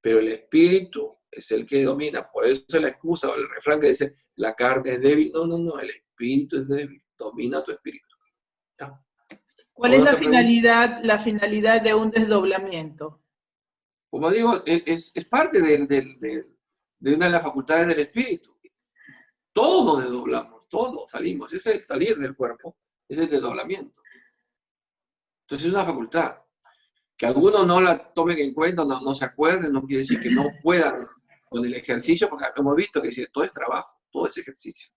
pero el espíritu es el que domina. Por eso es la excusa o el refrán que dice, la carne es débil. No, el espíritu es débil, domina tu espíritu. ¿Ya? ¿Cuál es la finalidad de un desdoblamiento? Como digo, es parte de una de las facultades del espíritu. Todos nos desdoblamos, todos salimos. Ese es el salir del cuerpo, es el desdoblamiento. Entonces es una facultad. Que algunos no la tomen en cuenta, no se acuerden, no quiere decir que no puedan con el ejercicio, porque hemos visto que todo es trabajo, todo es ejercicio.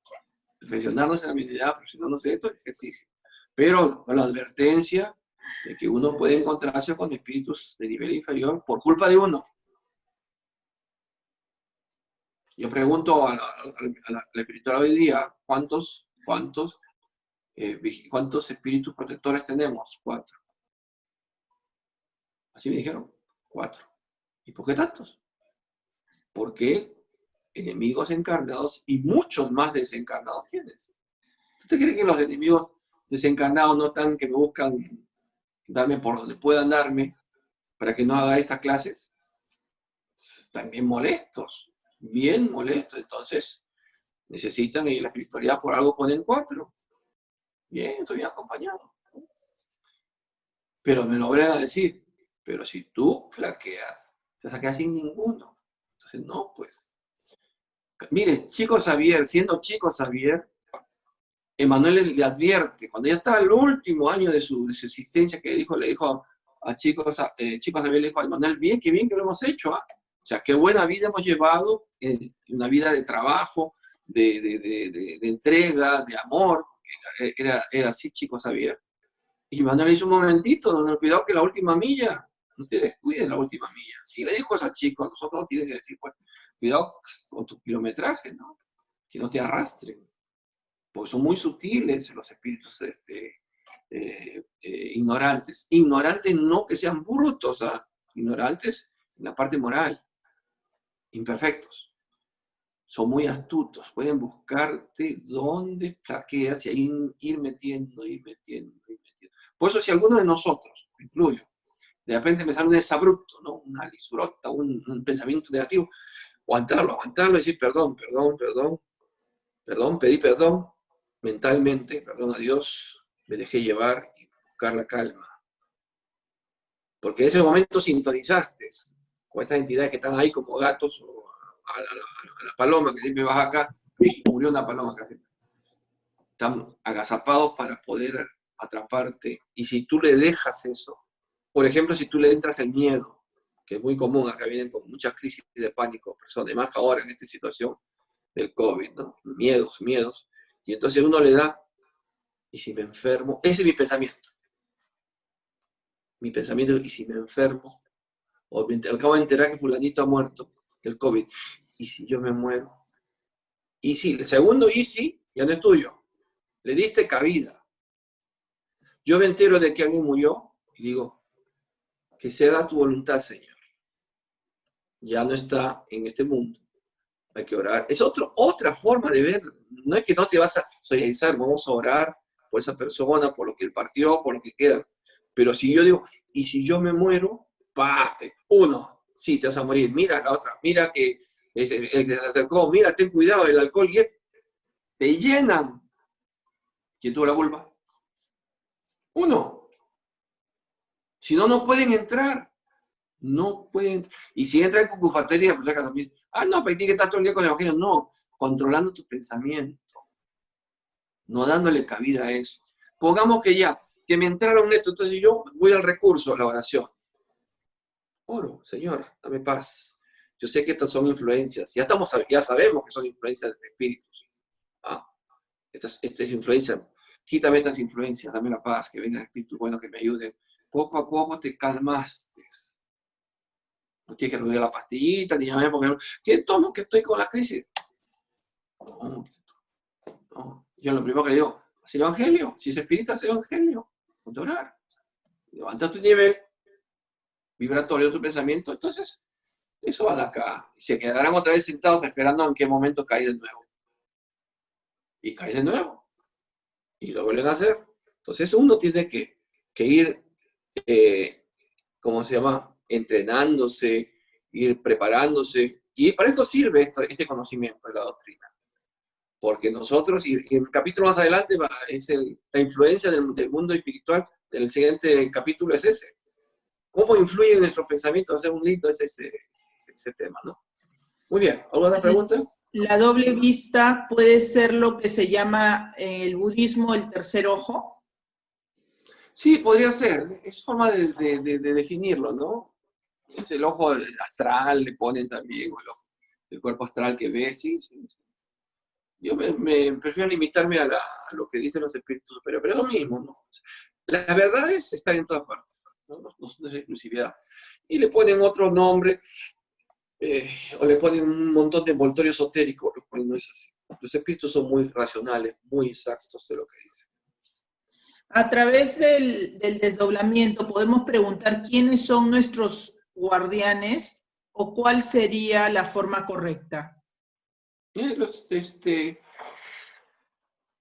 Perfeccionarnos en la habilidad, perfeccionarnos en esto es ejercicio. Pero con la advertencia de que uno puede encontrarse con espíritus de nivel inferior por culpa de uno. Yo pregunto a la espiritualidad hoy día, ¿cuántos espíritus protectores tenemos? 4. Así me dijeron, 4. ¿Y por qué tantos? Porque enemigos encarnados y muchos más desencarnados tienes. ¿Usted cree que los enemigos desencarnados no están que me buscan darme por donde puedan darme para que no haga estas clases? Están bien molestos. Entonces, necesitan, y la espiritualidad por algo ponen 4. Bien, estoy bien acompañado. Pero me lo van a decir, pero si tú flaqueas, te vas a quedar sin ninguno. Entonces, no, pues. Mire, Chico Xavier, siendo Chico Xavier, Emmanuel le advierte, cuando ya estaba en el último año de su existencia, que le dijo a Chico Xavier, le dijo a Emmanuel, bien que lo hemos hecho, ¿eh? O sea, qué buena vida hemos llevado, una vida de trabajo, de entrega, de amor, era así, chicos, sabía. Y Manuel le dice, un momentito, no, cuidado que la última milla, no te descuides la última milla. Si le dijo a esa chica, nosotros tienen que decir, pues, cuidado con tu kilometraje, ¿no? Que no te arrastren. Porque son muy sutiles los espíritus ignorantes. Ignorantes no que sean brutos, ¿ah? Ignorantes en la parte moral, imperfectos. Son muy astutos, pueden buscarte dónde flaqueas y ahí ir metiendo. Por eso si alguno de nosotros, me incluyo, de repente me sale un desabrupto, ¿no? Una lisurota, un pensamiento negativo, aguantarlo y decir perdón, pedí perdón mentalmente, perdón a Dios, me dejé llevar y buscar la calma. Porque en ese momento sintonizaste con estas entidades que están ahí como gatos, o a la paloma que siempre vas acá, y murió una paloma casi. Están agazapados para poder atraparte. Y si tú le dejas eso, por ejemplo, si tú le entras el miedo, que es muy común, acá vienen con muchas crisis de pánico, personas, más que ahora en esta situación del COVID, ¿no? Miedos. Y entonces uno le da, y si me enfermo, ese es mi pensamiento. Mi pensamiento, y si me enfermo, o me acabo de enterar que fulanito ha muerto del COVID, y si yo me muero. Y si, el segundo y si, ya no es tuyo. Le diste cabida. Yo me entero de que alguien murió, y digo, que sea tu voluntad, Señor. Ya no está en este mundo. Hay que orar. Es otra forma de ver. No es que no te vas a solidarizar, vamos a orar por esa persona, por lo que él partió, por lo que queda. Pero si yo digo, y si yo me muero, pate. Uno, sí, te vas a morir. Mira la otra, mira que el que se acercó, mira, ten cuidado, el alcohol y te llenan. ¿Quién tuvo la culpa? Uno. Si no, no pueden entrar. No pueden. Y si entran con cucufatería, pues acá también. No, pero tiene que estar todo el día con el evangelio. No, controlando tu pensamiento. No dándole cabida a eso. Pongamos que me entraron esto, entonces yo voy al recurso, la oración. Oro, Señor, dame paz. Yo sé que estas son influencias. Ya sabemos que son influencias de espíritus. Estas influencias. Quítame estas influencias, dame la paz, que vengan espíritus buenos que me ayuden. Poco a poco te calmaste. No tienes que rodear la pastillita, ni llamarme porque ¿qué tomo que estoy con la crisis? No. Yo lo primero que le digo, ¿es el evangelio? Si es espírita, es el evangelio. Ponte a orar. Levanta tu nivel vibratorio de tu pensamiento, entonces eso va de acá. Y se quedarán otra vez sentados esperando en qué momento cae de nuevo. Y cae de nuevo. Y lo vuelven a hacer. Entonces uno tiene que ir, ¿cómo se llama? Entrenándose, ir preparándose. Y para esto sirve este conocimiento de la doctrina. Porque nosotros, y en el capítulo más adelante, es la influencia del mundo espiritual, el siguiente capítulo es ese. ¿Cómo influye en nuestros pensamientos? Va a ser un lindo ese tema, ¿no? Muy bien, ¿alguna pregunta? ¿La doble vista puede ser lo que se llama en el budismo el tercer ojo? Sí, podría ser. Es forma de definirlo, ¿no? Es el ojo astral, le ponen también, o el cuerpo astral que ve, sí. Yo me prefiero limitarme a lo que dicen los espíritus superiores, pero es lo mismo, ¿no? Las verdades están en todas partes, ¿no? No es exclusividad. Y le ponen otro nombre, o le ponen un montón de envoltorio esotérico, lo cual no es así. Los espíritus son muy racionales, muy exactos de lo que dicen. A través del desdoblamiento podemos preguntar quiénes son nuestros guardianes o cuál sería la forma correcta.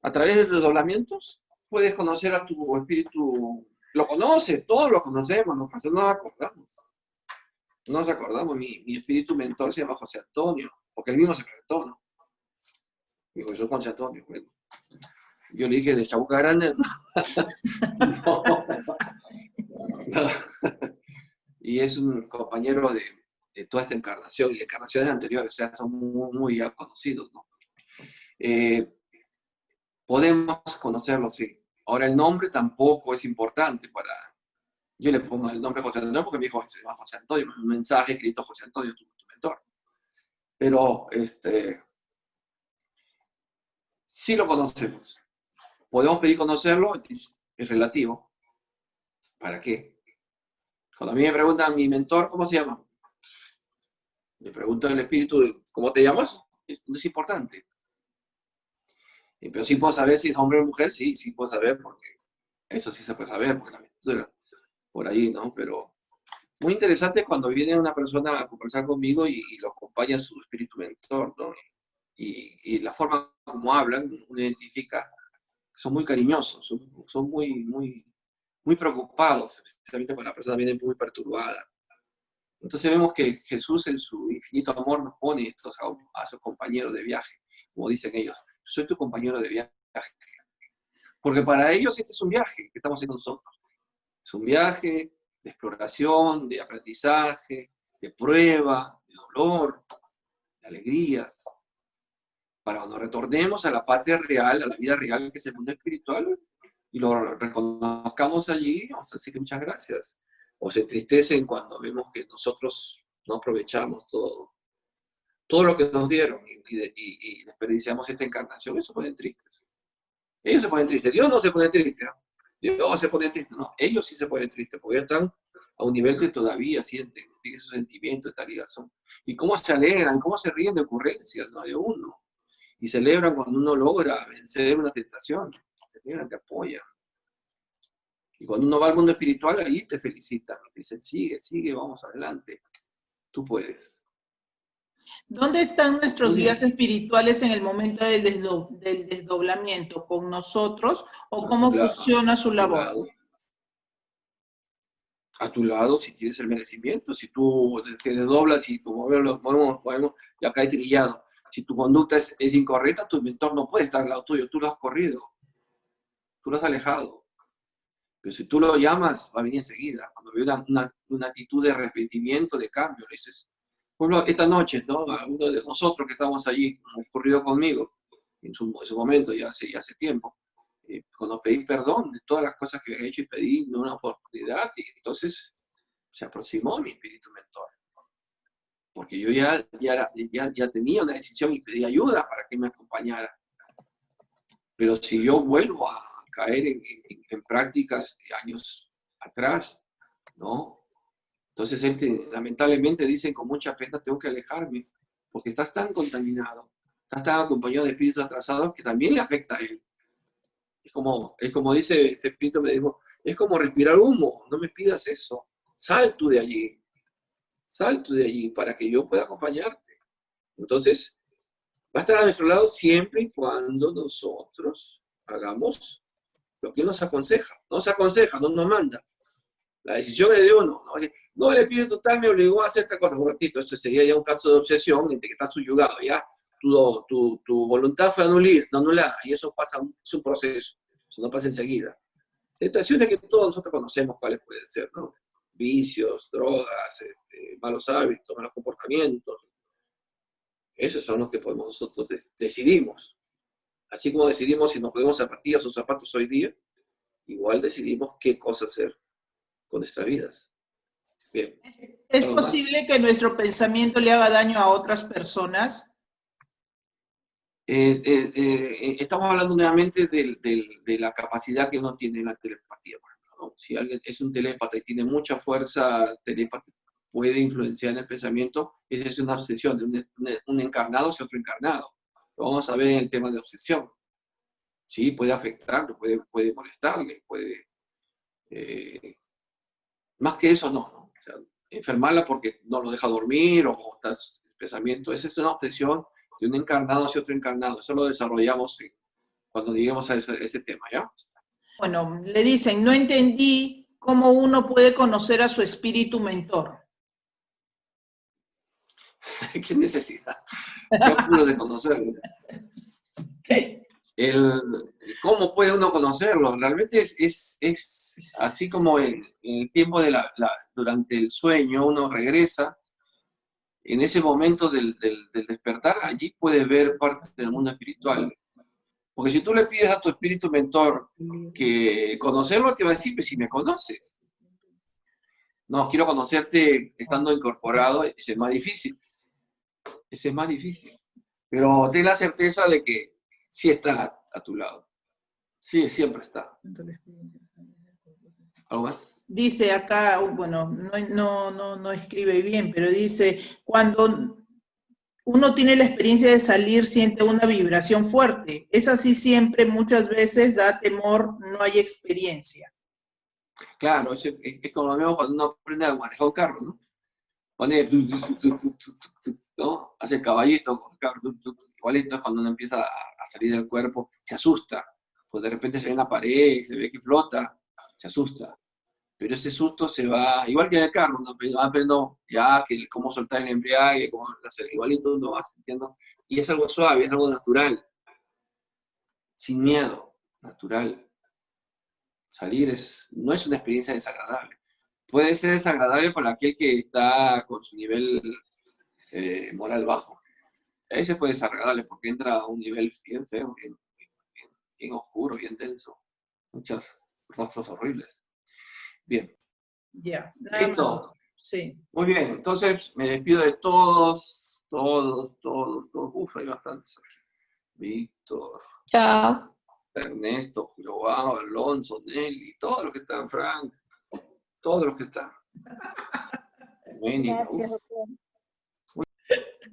A través de los desdoblamientos puedes conocer a tu espíritu. Lo conoces, todos lo conocemos, no nos acordamos. No nos acordamos. Mi espíritu mentor se llama José Antonio, porque él mismo se presentó, ¿no? Dijo, yo soy José Antonio. Bueno, yo le dije de Chabuca Grande. No. Y es un compañero de toda esta encarnación y de encarnaciones anteriores, o sea, son muy ya conocidos, ¿no? Podemos conocerlo, sí. Ahora, el nombre tampoco es importante para... Yo le pongo el nombre José Antonio porque mi hijo se llama José Antonio, un mensaje escrito José Antonio, tu mentor. Pero, sí lo conocemos. ¿Podemos pedir conocerlo? Es relativo. ¿Para qué? Cuando a mí me preguntan mi mentor, ¿cómo se llama? Me preguntan el espíritu, ¿cómo te llamas? No es importante. Pero sí puedo saber si es hombre o mujer, sí, sí puedo saber, porque eso sí se puede saber, porque la lectura por ahí, ¿no? Pero muy interesante cuando viene una persona a conversar conmigo y lo acompaña su espíritu mentor, ¿no? Y la forma como hablan, uno identifica, son muy cariñosos, son muy preocupados, especialmente cuando la persona viene muy perturbada. Entonces vemos que Jesús en su infinito amor nos pone estos a sus compañeros de viaje, como dicen ellos, soy tu compañero de viaje. Porque para ellos este es un viaje que estamos haciendo nosotros. Es un viaje de exploración, de aprendizaje, de prueba, de dolor, de alegrías. Para cuando retornemos a la patria real, a la vida real que es el mundo espiritual, y lo reconozcamos allí, vamos a decirle muchas gracias. O se entristecen cuando vemos que nosotros no aprovechamos todo lo que nos dieron y desperdiciamos esta encarnación. Ellos se ponen tristes. Ellos se ponen tristes. Dios no se pone triste. ¿No? Dios se pone triste. No, ellos sí se ponen tristes porque ellos están a un nivel que todavía sienten, tienen esos sentimientos, esta ligazón. Y cómo se alegran, cómo se ríen de ocurrencias, ¿no? De uno. Y celebran cuando uno logra vencer una tentación. Celebran, te apoyan. Y cuando uno va al mundo espiritual, ahí te felicitan. Te dicen, sigue, vamos adelante. Tú puedes. ¿Dónde están nuestros Muy bien. guías espirituales en el momento del desdoblamiento? ¿Con nosotros o cómo funciona su labor? A tu lado, si tienes el merecimiento, si tú te desdoblas y tu movemos, y acá hay trillado. Si tu conducta es incorrecta, tu mentor no puede estar al lado tuyo, tú lo has corrido, tú lo has alejado. Pero si tú lo llamas, va a venir enseguida. Cuando ve una actitud de arrepentimiento, de cambio, le dices, por ejemplo, esta noche, ¿no? A uno de nosotros que estamos allí, como ocurrido conmigo, en su momento, ya hace tiempo, cuando pedí perdón de todas las cosas que había hecho y pedí una oportunidad, y entonces se aproximó mi espíritu mentor. Porque yo ya tenía una decisión y pedí ayuda para que me acompañara. Pero si yo vuelvo a caer en prácticas de años atrás, ¿no? Entonces él lamentablemente dice con mucha pena tengo que alejarme, porque estás tan contaminado, estás tan acompañado de espíritus atrasados que también le afecta a él. Es como dice este espíritu, me dijo, es como respirar humo, no me pidas eso, sal tú de allí para que yo pueda acompañarte. Entonces, va a estar a nuestro lado siempre y cuando nosotros hagamos lo que Él nos aconseja. Nos aconseja, no nos manda. La decisión es de uno. No, el espíritu tal me obligó a hacer esta cosa. Un ratito, eso sería ya un caso de obsesión entre que está subyugado. Ya tu voluntad fue anulada y eso pasa, es un proceso. Eso no pasa enseguida. Tentaciones que todos nosotros conocemos cuáles pueden ser, ¿no? Vicios, drogas, malos hábitos, malos comportamientos. Esos son los que podemos nosotros decidimos. Así como decidimos si nos podemos zapatillas o zapatos hoy día, igual decidimos qué cosa hacer con nuestras vidas. Bien. ¿Es posible que nuestro pensamiento le haga daño a otras personas? Estamos hablando nuevamente de la capacidad que uno tiene en la telepatía. Por ejemplo, ¿no? Si alguien es un telépata y tiene mucha fuerza telepática, puede influenciar en el pensamiento, esa es una obsesión de un encarnado hacia otro encarnado. Lo vamos a ver en el tema de obsesión. Sí, puede afectarlo, puede molestarle, puede... más que eso, no. O sea, enfermarla porque no lo deja dormir o está el pensamiento. Esa es una obsesión de un encarnado hacia otro encarnado. Eso lo desarrollamos cuando lleguemos a ese tema, ¿ya? Bueno, le dicen, no entendí cómo uno puede conocer a su espíritu mentor. ¿Qué necesidad? ¿Qué apuro de conocerlo? ¿Cómo puede uno conocerlo? Realmente es así como en el tiempo durante el sueño uno regresa, en ese momento del despertar, allí puede ver parte del mundo espiritual. Porque si tú le pides a tu espíritu mentor que conocerlo, te va a decir, pues si me conoces. No, quiero conocerte estando incorporado, ese es más difícil. Ese es más difícil. Pero ten la certeza de que sí está a tu lado. Sí, siempre está. ¿Algo más? Dice acá, bueno, no escribe bien, pero dice, cuando uno tiene la experiencia de salir, siente una vibración fuerte. Es así siempre, muchas veces da temor, no hay experiencia. Claro, es como lo mismo cuando uno aprende a manejar un carro, ¿no? Pone, ¿no? Hace caballito con el carro, igualito es cuando uno empieza a salir del cuerpo, se asusta, pues de repente se ve en la pared, se ve que flota, se asusta. Pero ese susto se va, igual que en el carro, uno va aprendiendo ya que cómo soltar el embriague, cómo hacer, igualito uno va sintiendo, y es algo suave, es algo natural, sin miedo, natural. Salir no es una experiencia desagradable. Puede ser desagradable para aquel que está con su nivel moral bajo. Ese puede ser desagradable porque entra a un nivel bien feo, bien oscuro, bien denso. Muchos rostros horribles. Bien. Ya, nada más. ¿Listo? Sí. Muy bien. Entonces me despido de todos. Uf, hay bastantes. Víctor, Chao. Ernesto, Joao, Alonso, Nelly, todos los que están, Frank, todos los que están. Gracias, doctor.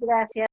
Gracias.